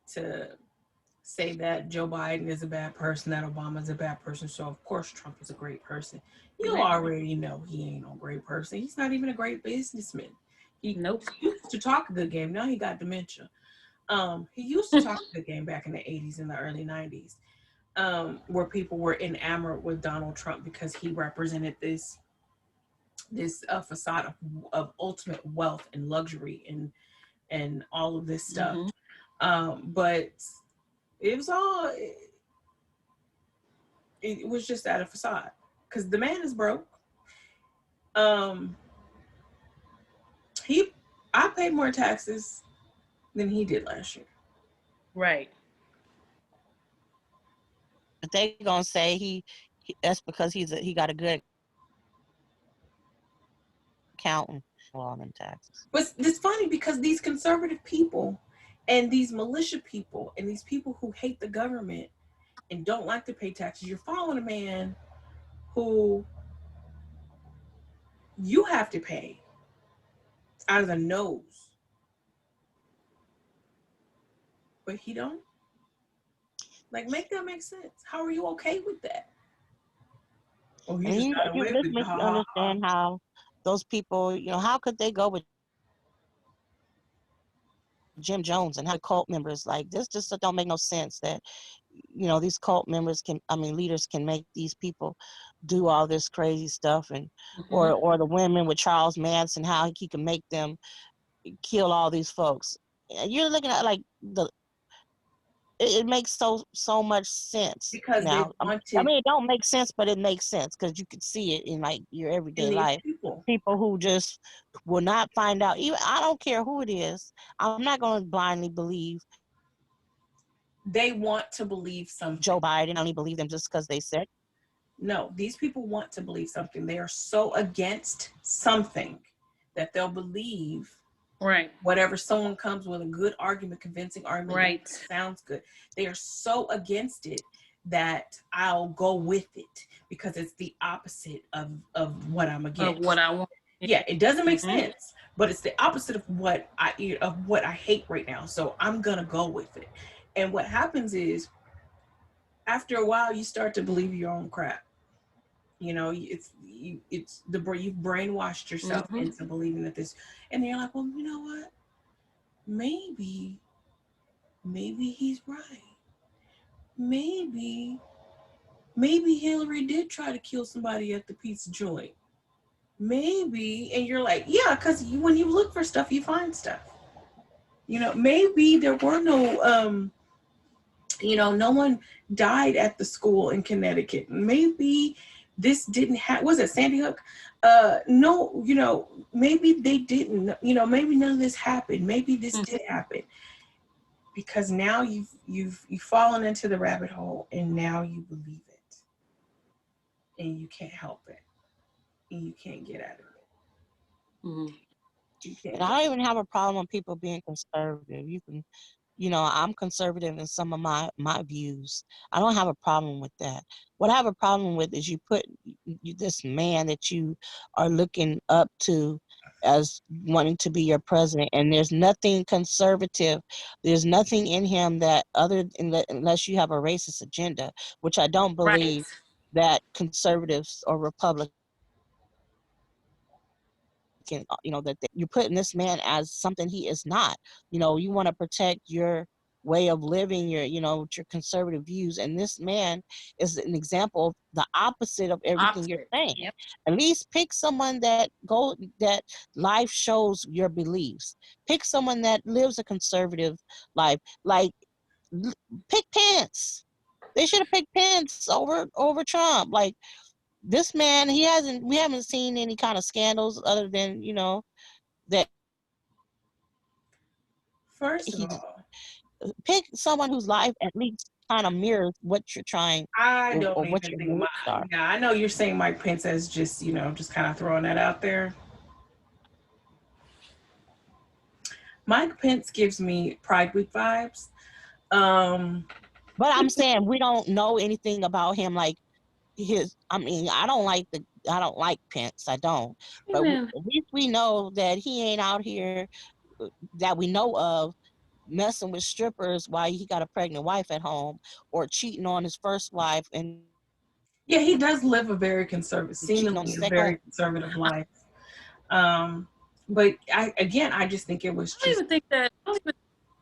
say that Joe Biden is a bad person, that Obama is a bad person, so of course Trump is a great person. You already know he ain't no great person. He's not even a great businessman. He used to talk a good game. Now he got dementia. He used to talk a good game back in the 80s and the early 90s, where people were enamored with Donald Trump because he represented this facade of ultimate wealth and luxury and all of this stuff. But it was all it was just out of facade, because the man is broke. He I paid more taxes than he did last year. Right. But they gonna say he that's because he got a good accountant on them taxes. But it's funny because these conservative people and these militia people and these people who hate the government and don't like to pay taxes, you're following a man who you have to pay out of the nose, but he don't. Like, make that make sense. How are you okay with that? Oh, he just got away This with makes you understand how those people, how could they go with Jim Jones and how cult members, like, this just don't make no sense that these cult members leaders can make these people do all this crazy stuff, and or the women with Charles Manson, how he can make them kill all these folks. You're looking at like it makes so much sense because now. they wanted It don't make sense, but it makes sense because you could see it in like your everyday life. People who just will not find out. Even I don't care who it is. I'm not going to blindly believe. They want to believe something. Joe Biden, I only believe them just because they said. No, these people want to believe something. They are so against something that they'll believe whatever someone comes with a good argument, convincing argument, that sounds good. They are so against it that I'll go with it because it's the opposite of what I'm against. Of what I want. Yeah, it doesn't make sense, but it's the opposite of what I hate right now. So I'm gonna go with it. And what happens is, after a while, you start to believe your own crap. You've brainwashed yourself into believing that this, and you're like, well, you know what? Maybe he's right. Maybe Hillary did try to kill somebody at the pizza joint. Maybe, and you're like, yeah, because when you look for stuff, you find stuff. Maybe there were no no one died at the school in Connecticut. Maybe this didn't was it Sandy Hook? No, maybe they didn't. Maybe none of this happened. Maybe this did happen. Because now you've fallen into the rabbit hole, and now you believe it, and you can't help it, and you can't get out of it. And I don't even have a problem with people being conservative. You can. I'm conservative in some of my views. I don't have a problem with that. What I have a problem with is you put this man that you are looking up to as wanting to be your president, and there's nothing conservative. There's nothing in him that unless you have a racist agenda, which I don't believe that conservatives or Republicans, that you're putting this man as something he is not. You want to protect your way of living, your conservative views, and this man is an example of the opposite of everything you're saying. At least pick someone that life shows your beliefs. Pick someone that lives a conservative life. Like, pick Pence. They should have picked Pence over Trump. Like, this man, we haven't seen any kind of scandals other than, that. First of all, pick someone whose life at least kind of mirrors what you're trying. I don't even think I know you're saying Mike Pence as just, just kind of throwing that out there. Mike Pence gives me Pride Week vibes. But I'm saying we don't know anything about him, like I don't like Pence. I don't. But Amen. at least we know that he ain't out here that we know of messing with strippers while he got a pregnant wife at home, or cheating on his first wife and cheating on the second Yeah, he wife. does live a very conservative, seemingly a very conservative life. Um, but I just think it was I don't just even think that.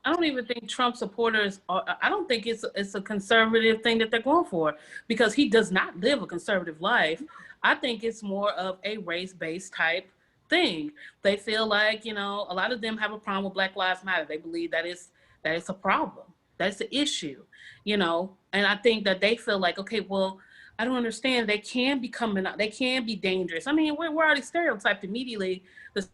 I don't even think Trump supporters are. I don't think it's a conservative thing that they're going for, because he does not live a conservative life. I think it's more of a race-based type thing. They feel like, a lot of them have a problem with Black Lives Matter. They believe that it's a problem. That's the issue, And I think that they feel like, okay, well, I don't understand. They can be coming out. They can be dangerous. I mean, we're already stereotyped immediately the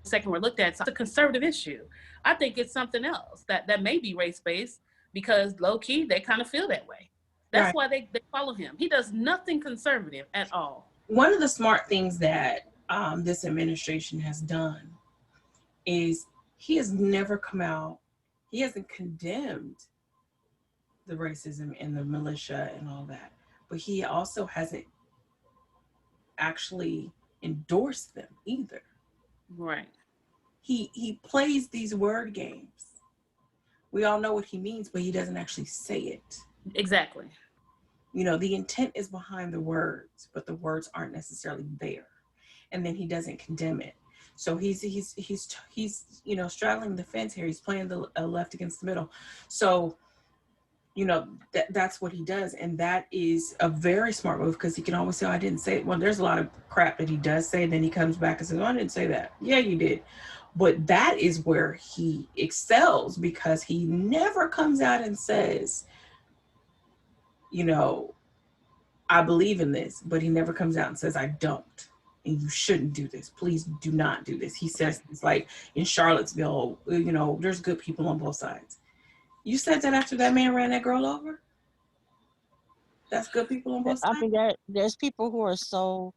second we're looked at. So I don't think it's a conservative issue. I think it's something else that may be race-based, because low-key, they kind of feel that way. That's why they follow him. He right. does nothing conservative at all. One of the smart things that this administration has done is he has never come out, he hasn't condemned the racism and the militia and all that, but he also hasn't actually endorsed them either. Right. He plays these word games. We all know what he means, but he doesn't actually say it. Exactly. The intent is behind the words, but the words aren't necessarily there. And then he doesn't condemn it. So he's straddling the fence here. He's playing the left against the middle. So that's what he does, and that is a very smart move, because he can always say, oh, I didn't say it. Well, there's a lot of crap that he does say, and then he comes back and says, oh, I didn't say that. Yeah, you did. But that is where he excels, because he never comes out and says, you know I believe in this, but he never comes out and says, I don't. And you shouldn't do this. Please do not do this. He says it's like in Charlottesville, there's good people on both sides. You said that after that man ran that girl over? That's good people on both I sides? mean, there's people who are so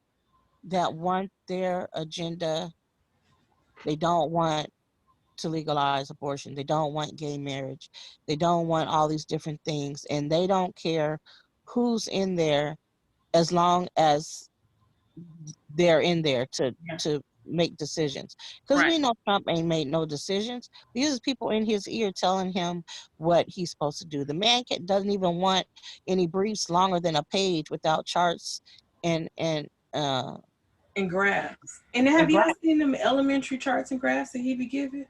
that want their agenda. They don't want to legalize abortion. They don't want gay marriage. They don't want all these different things, and they don't care who's in there, as long as they're in there Yeah. to make decisions. Because Right. we know Trump ain't made no decisions. These are people in his ear telling him what he's supposed to do. The man doesn't even want any briefs longer than a page without charts and uh And graphs. And and have y'all graph. seen them elementary charts and graphs that he be giving?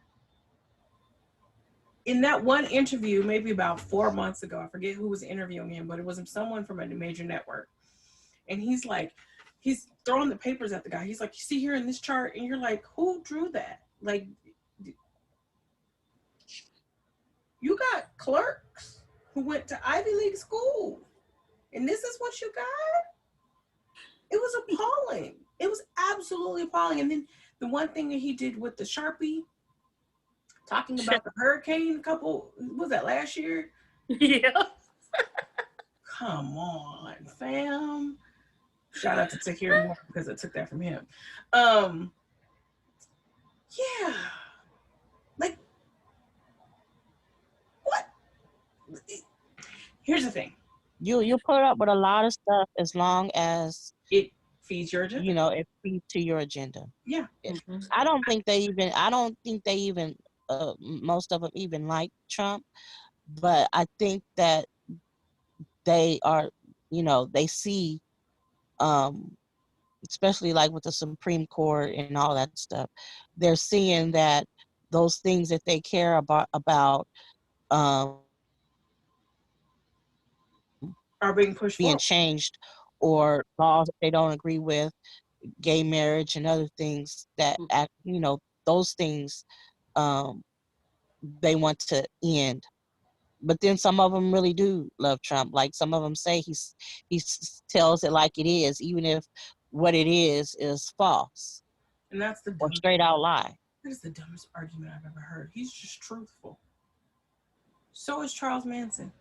In that one interview, maybe about 4 months ago, I forget who was interviewing him, but it was someone from a major network. And he's throwing the papers at the guy. He's like, you see here in this chart? And you're like, who drew that? Like, you got clerks who went to Ivy League school. And this is what you got? It was appalling. It was absolutely appalling. And then the one thing that he did with the Sharpie, talking about the hurricane was that last year? Yeah. Come on, fam. Shout out to Hear More, because I took that from him. Yeah. Like, what? Here's the thing. You put up with a lot of stuff as long as It feeds your agenda. it feeds to your agenda. Yeah. Mm-hmm. I don't think they even most of them even like Trump, but I think that they are, they see, um, especially like with the Supreme Court and all that stuff, they're seeing that those things that they care about um, Are being being pushed forward. changed, or laws that they don't agree with, gay marriage and other things that those things, um, they want to end. But then some of them really do love Trump. Like some of them say tells it like it is, even if what it is false And that's the or dumbest, straight out lie. that is the dumbest argument I've ever heard. He's just truthful. So is Charles Manson.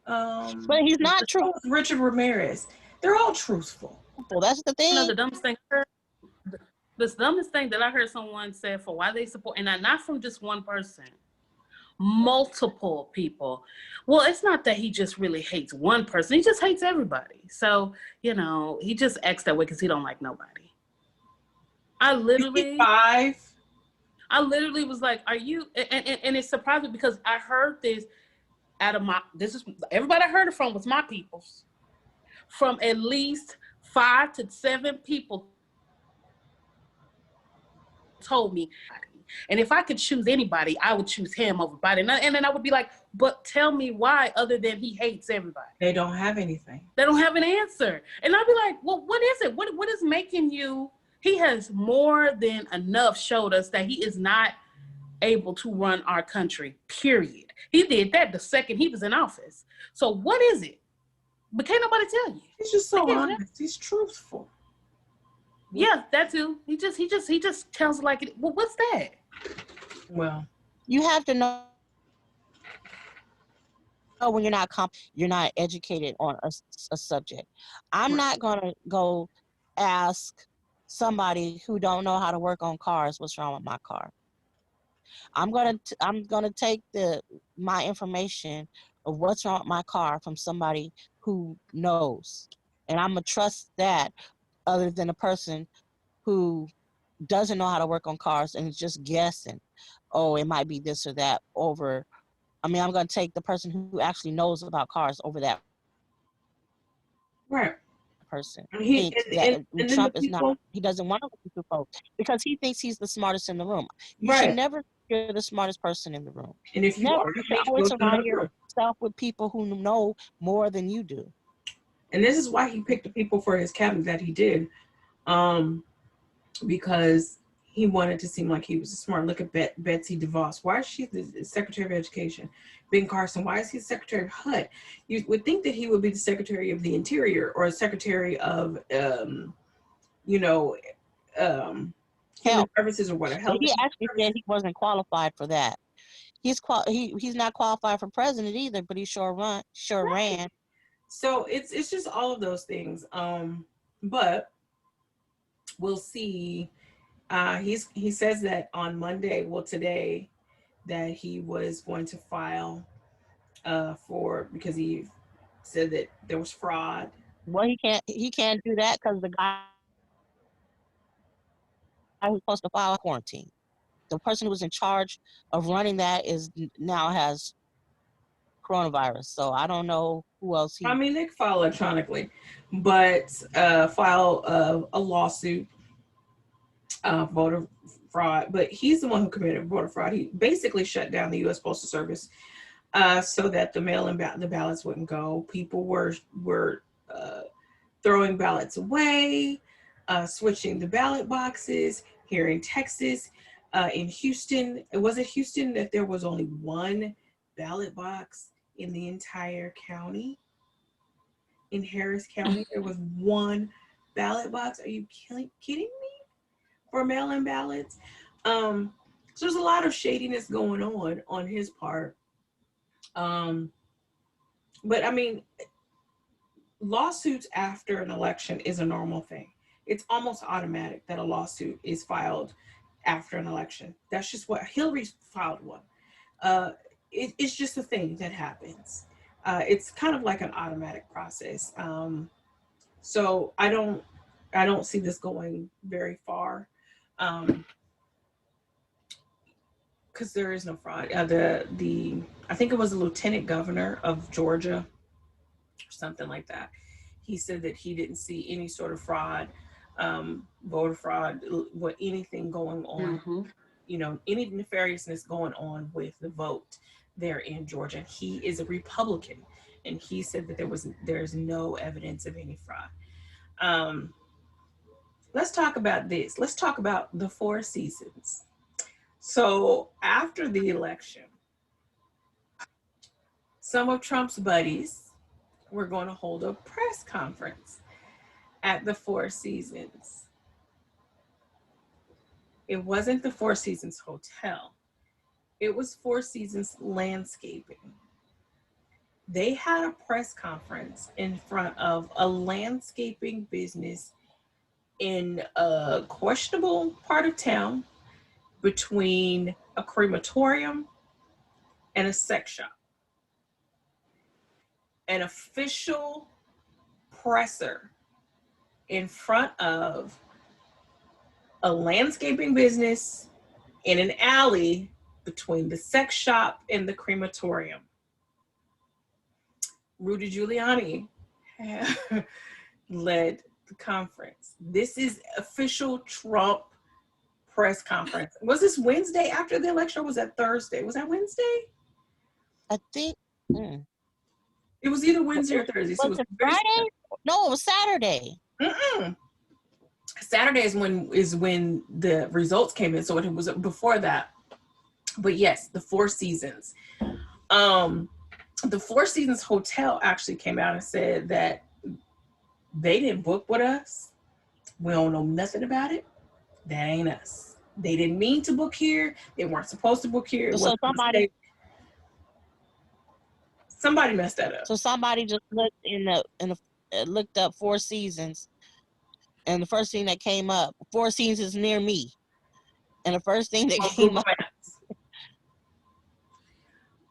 But he's not So is Richard Ramirez. They're all truthful. truthful. That's the You know, thing. the dumbest thing I heard, the dumbest thing that I heard someone say for why they support, and not from just one person, multiple people. Well, it's not that he just really hates one person. He just hates everybody. So, he just acts that way because he don't like nobody. I literally 55. was like, are you, and it surprised me because I heard this out of everybody I heard it from was my peoples. From at least 5 to 7 people told me, and if I could choose anybody, I would choose him over Biden. And then I would be like, but tell me why, other than he hates everybody. They don't have anything. They don't have an answer. And I'd be like, well, what is it? What is making you? He has more than enough showed us that he is not able to run our country, period. He did that the second he was in office. So what is it? But can't nobody tell you. He's just so honest. He's truthful. Yeah, that too. He just tells like it. Well, what's that? Well, you have to know when you're not educated on a subject. I'm not gonna go ask somebody who don't know how to work on cars what's wrong with my car. I'm gonna take my information of what's wrong with my car from somebody who knows, and I'm gonna trust that other than a person who doesn't know how to work on cars and is just guessing. Oh, it might be this or that over. I'm going to take the person who actually knows about cars over that right. person. And Trump is not. He doesn't want to listen to folks because he thinks he's the smartest in the room. You should never hear the smartest person in the room. And if you never, are, you should always surround yourself with people who know more than you do. And this is why he picked the people for his cabinet that he did, because he wanted to seem like he was smart. Look at Betsy DeVos. Why is she the Secretary of Education? Ben Carson, why is he the Secretary of HUD? You would think that he would be the Secretary of the Interior or a Secretary of, Human Services or whatever. But he actually said he wasn't qualified for that. He's not qualified for president either, but he sure ran. So it's just all of those things. But we'll see. He says that on Monday, today, that he was going to file because he said that there was fraud. Well, he can't do that because the guy who's supposed to file quarantine, the person who was in charge of running that now has coronavirus. So I don't know who else they can file electronically, but file a lawsuit, voter fraud. But he's the one who committed voter fraud. He basically shut down the U.S. Postal Service so that the mail-in the ballots wouldn't go. People were throwing ballots away, switching the ballot boxes. Here in Texas, in Houston, was it Houston that there was only one ballot box in the entire county? In Harris County, there was one ballot box. Are you kidding me? For mail-in ballots. So there's a lot of shadiness going on his part. But lawsuits after an election is a normal thing. It's almost automatic that a lawsuit is filed after an election. That's just what Hillary filed one. It's just a thing that happens. It's kind of like an automatic process. So I don't see this going very far. Because there is no fraud. I think it was the lieutenant governor of Georgia or something like that. He said that he didn't see any sort of fraud, voter fraud, anything going on, any nefariousness going on with the vote there in Georgia. He is a Republican, and he said that there's no evidence of any fraud. Let's talk about this. Let's talk about the Four Seasons. So after the election, some of Trump's buddies were going to hold a press conference at the Four Seasons. It wasn't the Four Seasons Hotel. It was Four Seasons Landscaping. They had a press conference in front of a landscaping business in a questionable part of town between a crematorium and a sex shop. An official presser in front of a landscaping business in an alley between the sex shop and the crematorium. Rudy Giuliani led the conference. This is official Trump press conference. Was this Wednesday after the election, or was that Thursday? Was that Wednesday? I think. It was either Wednesday or Thursday. So Was it Friday? No, it was Saturday. Saturday is when the results came in, so it was before that. But yes, the Four Seasons. The Four Seasons Hotel actually came out and said that they didn't book with us. We don't know nothing about it. That ain't us. They didn't mean to book here. They weren't supposed to book here. So somebody messed that up. So somebody just looked up Four Seasons, and the first thing that came up, Four Seasons near me, and the first thing that came up.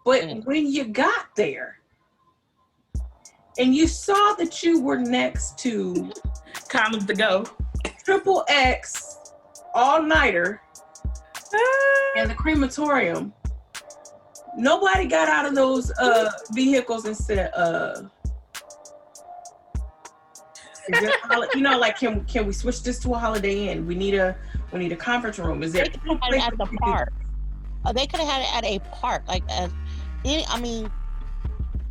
But when you got there and you saw that you were next to condoms to go, Triple X all-nighter and the crematorium, nobody got out of those vehicles and said, you know, like, can we switch this to a Holiday Inn? We need a conference room. Is there at the park? They could have had it at a park, like I mean,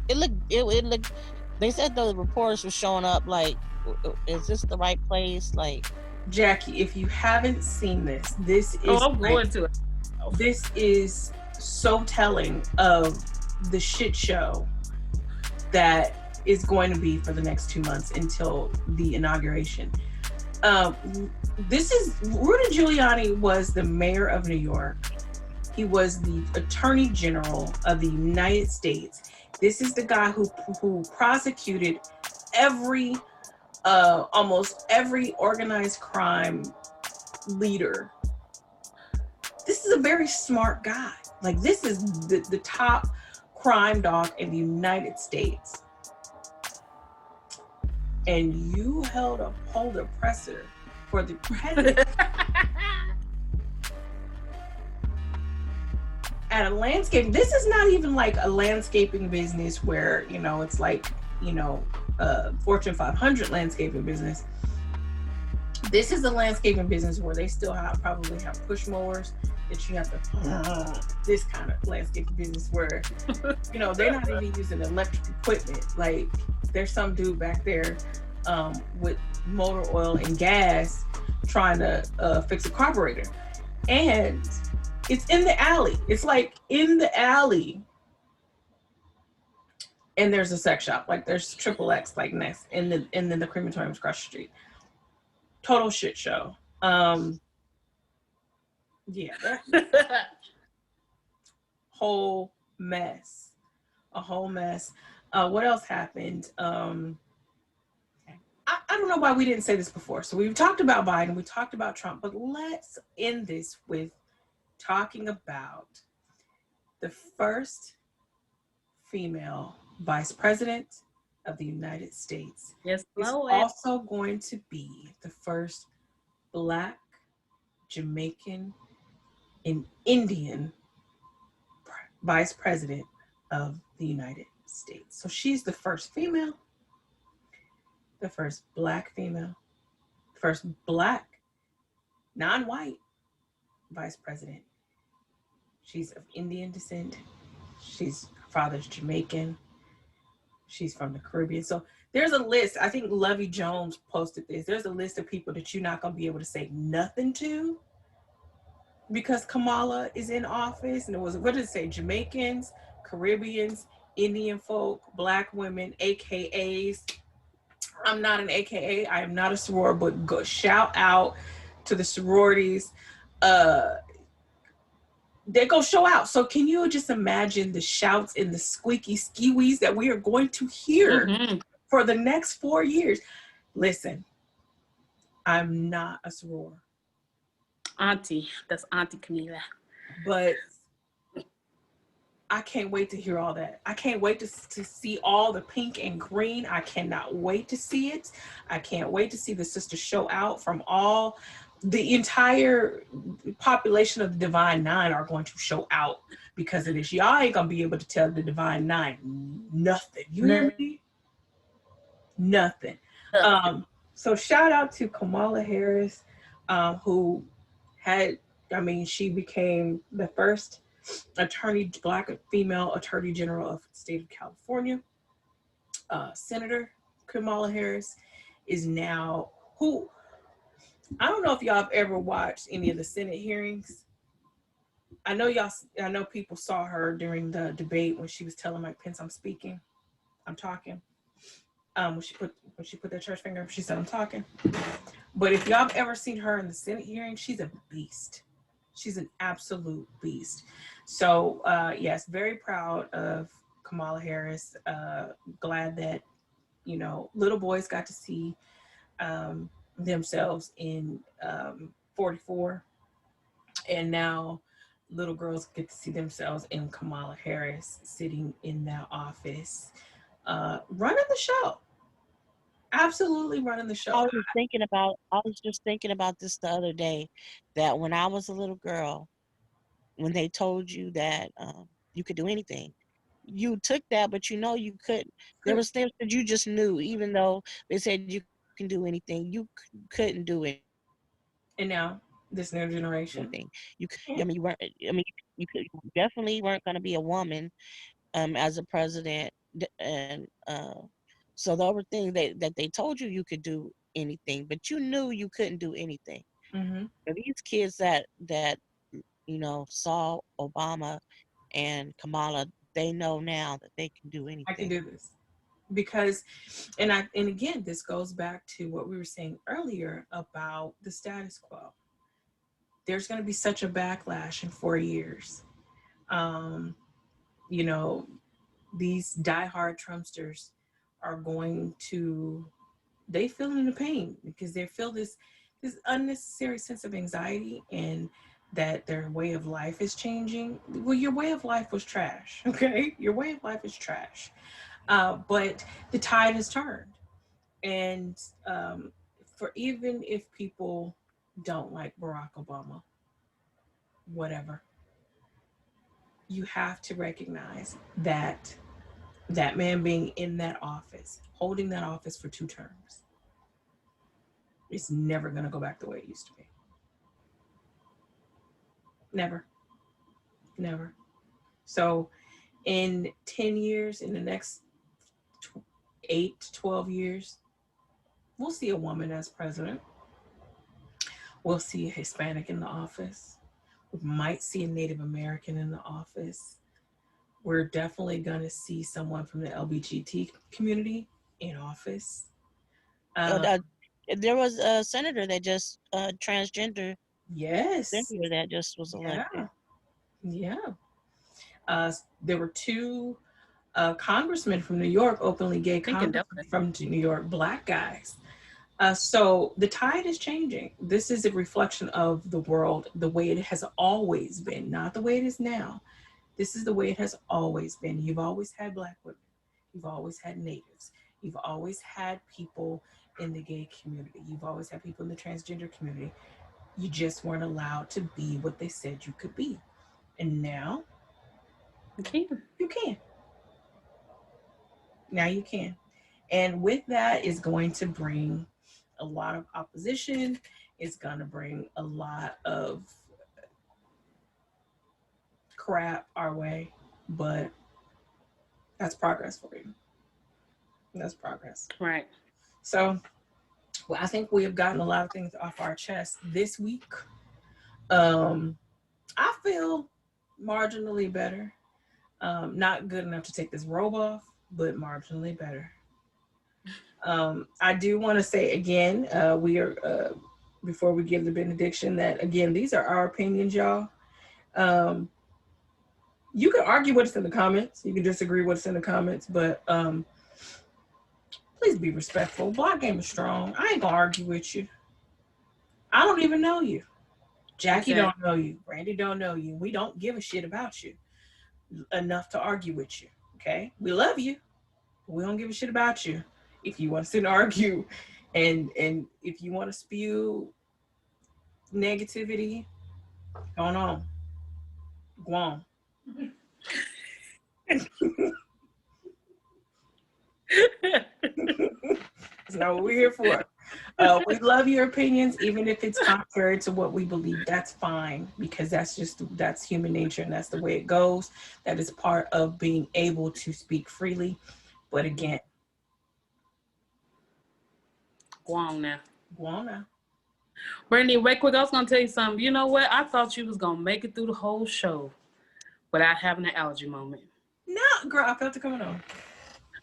it looked. They said the reporters were showing up. Like, is this the right place? Like, Jackie, if you haven't seen this, this is. I'm going to it. This is so telling of the shit show that is going to be for the next 2 months until the inauguration. This is Rudy Giuliani was the mayor of New York. He was the Attorney General of the United States. This is the guy who prosecuted almost every organized crime leader. This is a very smart guy. Like, this is the top crime dog in the United States. And you hold a presser for the president at a landscape. This is not even like a landscaping business where, you know, it's like, you know, Fortune 500 landscaping business. This is a landscaping business where they still probably have push mowers that you have to, this kind of landscaping business where, you know, they're not even using electric equipment. Like, there's some dude back there with motor oil and gas trying to fix a carburetor. And it's in the alley. It's like in the alley. And there's a sex shop. Like, there's Triple X like next. And then the crematorium's across the street. Total shit show. Yeah. Whole mess. A whole mess. What else happened? I don't know why we didn't say this before. So we've talked about Biden, we talked about Trump, but let's end this with talking about the first female vice president of the United States. Yes, is also going to be the first Black, Jamaican, and Indian vice president of the United States. So she's the first female, the first Black female, first Black, non-white vice president. She's of Indian descent. Her father's Jamaican. She's from the Caribbean. So there's a list. I think Lovey Jones posted this. There's a list of people that you're not going to be able to say nothing to because Kamala is in office. And it was, what did it say? Jamaicans, Caribbeans, Indian folk, Black women, AKAs. I'm not an AKA. I am not a soror, but go shout out to the sororities. They go show out. So can you just imagine the shouts and the squeaky skiwies that we are going to hear for the next 4 years? Listen, I'm not a soror. Auntie, that's Auntie Camila. But I can't wait to hear all that. I can't wait to see all the pink and green. I cannot wait to see it. I can't wait to see the sisters show out from all the entire population of the Divine Nine are going to show out because of this. Y'all ain't gonna be able to tell the Divine Nine nothing. You hear me? Nothing. So shout out to Kamala Harris, who had, I mean, she became the first black female attorney general of the state of California. Senator Kamala Harris is now who, I don't know if y'all have ever watched any of the Senate hearings. I know people saw her during the debate when she was telling Mike Pence, I'm speaking, I'm talking. When she put that church finger up, she said, I'm talking. But if y'all have ever seen her in the Senate hearing, she's a beast. She's an absolute beast. So yes, very proud of Kamala Harris. Glad that, you know, little boys got to see themselves in 44, and now little girls get to see themselves in Kamala Harris sitting in that office, running the show. Absolutely running the show. I was just thinking about this the other day, that when I was a little girl, when they told you that you could do anything, you took that, but you know you couldn't. There was things that you just knew, even though they said you can do anything, you couldn't do anything. And now this new generation, You, I mean, you weren't. I mean, you definitely weren't going to be a woman as a president, and so there were things that they told you could do anything, but you knew you couldn't do anything. mm-hmm. These kids that you know saw Obama and Kamala, they know now that they can do anything. I can do this because, and again, this goes back to what we were saying earlier about the status quo. There's going to be such a backlash in 4 years. You know, these diehard Trumpsters are going to, they feeling the pain because they feel this unnecessary sense of anxiety, and that their way of life is changing. Well, your way of life was trash. Okay, your way of life is trash, but the tide has turned, and for even if people don't like Barack Obama, whatever, you have to recognize that that man being in that office, holding that office for 2 terms, it's never going to go back the way it used to be. Never. Never. So in 10 years, in the next 8 to 12 years, we'll see a woman as president. We'll see a Hispanic in the office. We might see a Native American in the office. We're definitely going to see someone from the LGBT community in office. There was a senator that just transgender. Yes. Senator that just was elected. Yeah. There were 2 congressmen from New York, openly gay congressmen from New York, black guys. So the tide is changing. This is a reflection of the world, the way it has always been, not the way it is now. This is the way it has always been. You've always had black women. You've always had natives. You've always had people in the gay community. You've always had people in the transgender community. You just weren't allowed to be what they said you could be. And now you can. Now you can. And with that is going to bring a lot of opposition. It's going to bring a lot of crap our way, but that's progress for you. That's progress. Right. So, well, I think we have gotten a lot of things off our chest this week. I feel marginally better. Not good enough to take this robe off, but marginally better. I do want to say again, we are, before we give the benediction, that again, these are our opinions, y'all. You can argue what's in the comments. You can disagree what's in the comments, but please be respectful. Block game is strong. I ain't gonna argue with you. I don't even know you. Jackie don't know you. Brandy don't know you. We don't give a shit about you. enough to argue with you. Okay, we love you, but we don't give a shit about you. If you want to sit and argue, and if you want to spew negativity, go on, go on. That's not what we're here for. We love your opinions, even if it's contrary to what we believe. That's fine, because that's human nature, and that's the way it goes. That is part of being able to speak freely. But again, Go on now. go on now. Brandy, wait quick. I was gonna tell you something. You know what? I thought you was gonna make it through the whole show without having an allergy moment. No, girl, I felt it coming on.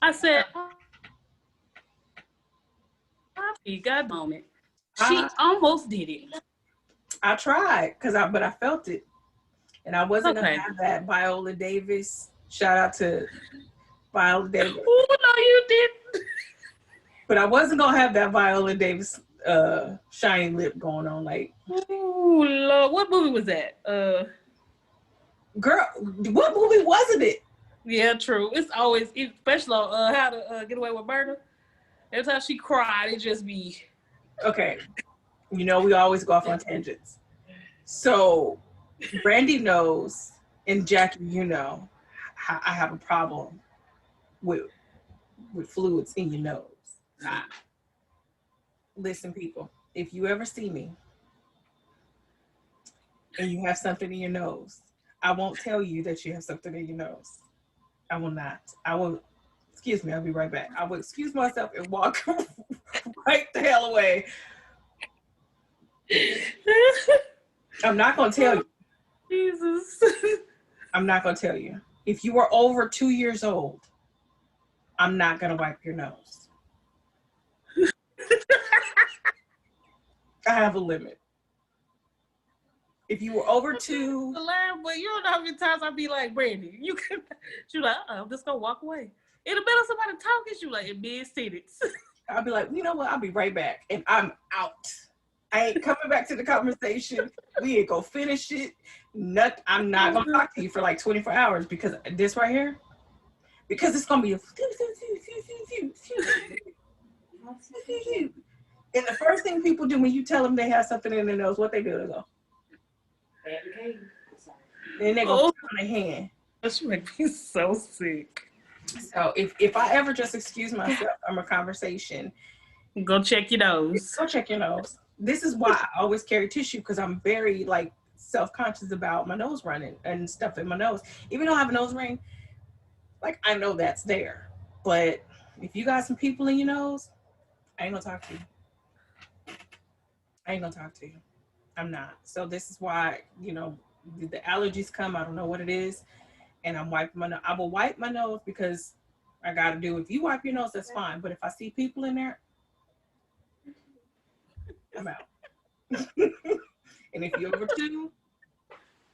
I said, you got a moment. She almost did it. I tried, but I felt it, and I wasn't Okay. gonna have that Viola Davis. Shout out to Viola Davis. Oh no, you didn't. But I wasn't gonna have that Viola Davis shiny lip going on. Like, Oh Lord, what movie was that? girl, what movie wasn't it? Yeah, true. It's always, especially on How to Get Away with Murder. Every time she cried, it just be. Okay, you know we always go off on tangents. So, Brandy knows, and Jackie, you know, I have a problem with fluids in your nose. Listen, people, if you ever see me and you have something in your nose, I won't tell you that you have something in your nose. I will not. I will, excuse me, I'll be right back. I will excuse myself and walk right the hell away. I'm not going to tell you. Jesus. I'm not going to tell you. If you are over 2 years old, I'm not going to wipe your nose. I have a limit. If you were over 2, But you don't know how many times I'd be like, Brandy, you can. She like, I'm just gonna walk away. In the middle of somebody talking, she like, in mid-sentence. I'll be like, you know what? I'll be right back, and I'm out. I ain't coming back to the conversation. We ain't gonna finish it. I'm not gonna talk to you for like 24 hours because this right here, because it's gonna be a. And the first thing people do when you tell them they have something in their nose, what they do, they go. Then they go put on their hand. That should make me so sick. So if I ever just excuse myself from a conversation, go check your nose. Go check your nose. This is why I always carry tissue, because I'm very like self-conscious about my nose running and stuff in my nose. Even though I have a nose ring, like I know that's there. But if you got some people in your nose, I ain't gonna talk to you. I ain't gonna talk to you. I'm not. So this is why, you know, the allergies come. I don't know what it is. And I'm wiping my nose. I will wipe my nose because I gotta do. If you wipe your nose, that's fine. But if I see people in there, I'm out. And if you're over 2,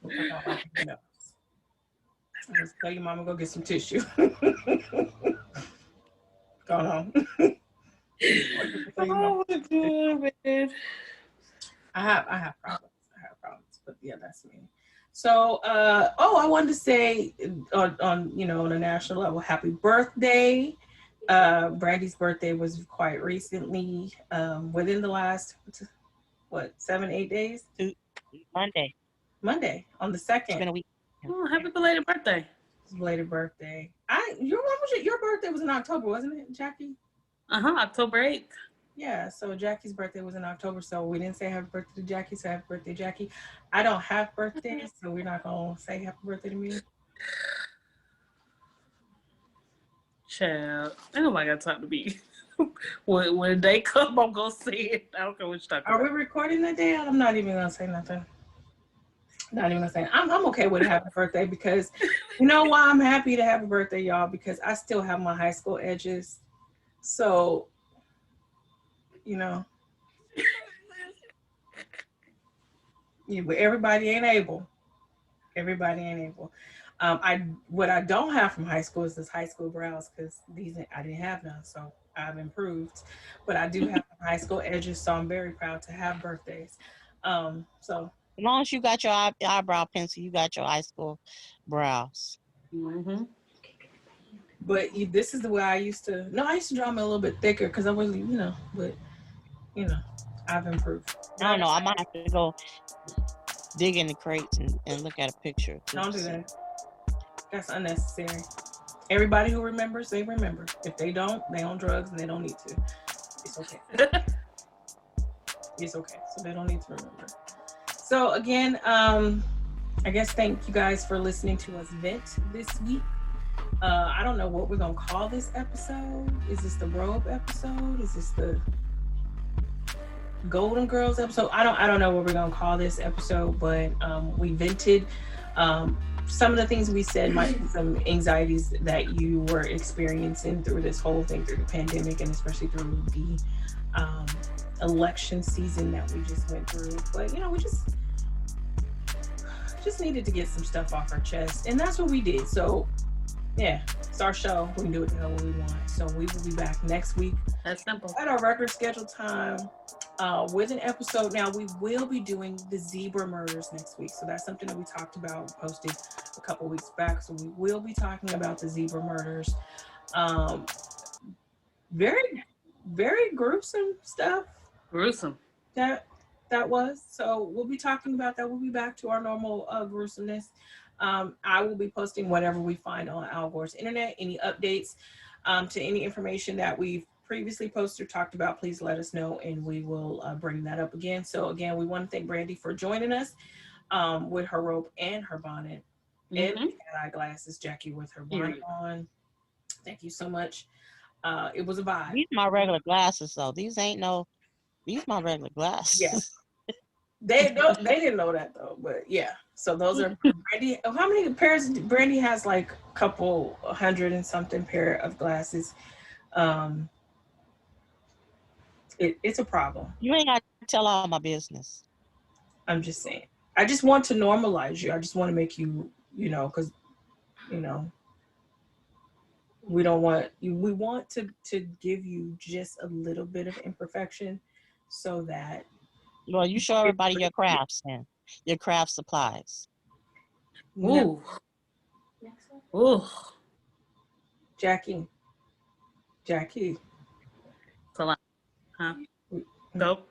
I'm not wiping your nose. Just tell your mama go get some tissue. Go on. Oh my God, man. I have problems, but yeah, that's me. So, I wanted to say on you know, on a national level, happy birthday. Brandy's birthday was quite recently, within the last 7-8 days. Monday on the 2nd. It's been a week. Oh, happy belated birthday. Belated birthday. Your birthday was in October, wasn't it, Jackie? October 8th. Yeah, so Jackie's birthday was in October, so we didn't say happy birthday to Jackie, so happy birthday, Jackie. I don't have birthdays, so we're not going to say happy birthday to me. Child, ain't nobody got to talk to me. when they come, I'm going to say it. I don't care what you're talking about. Are we recording that day? I'm not even going to say nothing. Not even going to say I'm okay with a happy birthday, because you know why I'm happy to have a birthday, y'all? Because I still have my high school edges. So, you know, yeah, but everybody ain't able. Everybody ain't able. What I don't have from high school is this high school brows, because I didn't have none, so I've improved. But I do have high school edges, so I'm very proud to have birthdays. So As long as you got your eyebrow pencil, you got your high school brows. Mm-hmm. But this is the way I used to. No, I used to draw them a little bit thicker because I wasn't, but you know, I've improved. I don't know. I might have to go dig in the crates and look at a picture just Don't to do see. that. That's unnecessary. Everybody who remembers, they remember. If they don't, they on drugs and they don't need to. It's okay. It's okay. So they don't need to remember. So again, I guess thank you guys for listening to us vent this week. I don't know what we're gonna call this episode. Is this the robe episode? Is this the Golden Girls episode? I don't know what we're gonna call this episode, but we vented. Some of the things we said might be some anxieties that you were experiencing through this whole thing, through the pandemic, and especially through the election season that we just went through. But we just needed to get some stuff off our chest, and that's what we did. So yeah, it's our show. We can do it the hell we want. So we will be back next week. That's simple. At our record scheduled time with an episode. Now we will be doing the zebra murders next week. So that's something that we talked about, posted a couple weeks back. So we will be talking about the zebra murders. Very, very gruesome stuff. Gruesome. That was. So we'll be talking about that. We'll be back to our normal gruesomeness. I will be posting whatever we find on Al Gore's internet, any updates to any information that we've previously posted or talked about. Please let us know and we will bring that up again. So again, we want to thank Brandy for joining us with her robe and her bonnet, and eyeglasses, Jackie with her bonnet on. Thank you so much. It was a vibe. These my regular glasses though. These my regular glasses. Yeah. They didn't know that though, but yeah. So those are Brandy. How many pairs? Brandy has like a couple 100 and something pair of glasses. It's a problem. You ain't got to tell all my business. I'm just saying. I just want to normalize you. I just want to make you, because, we don't want you. We want to give you just a little bit of imperfection, so that. Well, you show everybody your crafts and your craft supplies. Ooh. Ooh. Jackie. It's a lot. Huh? Nope.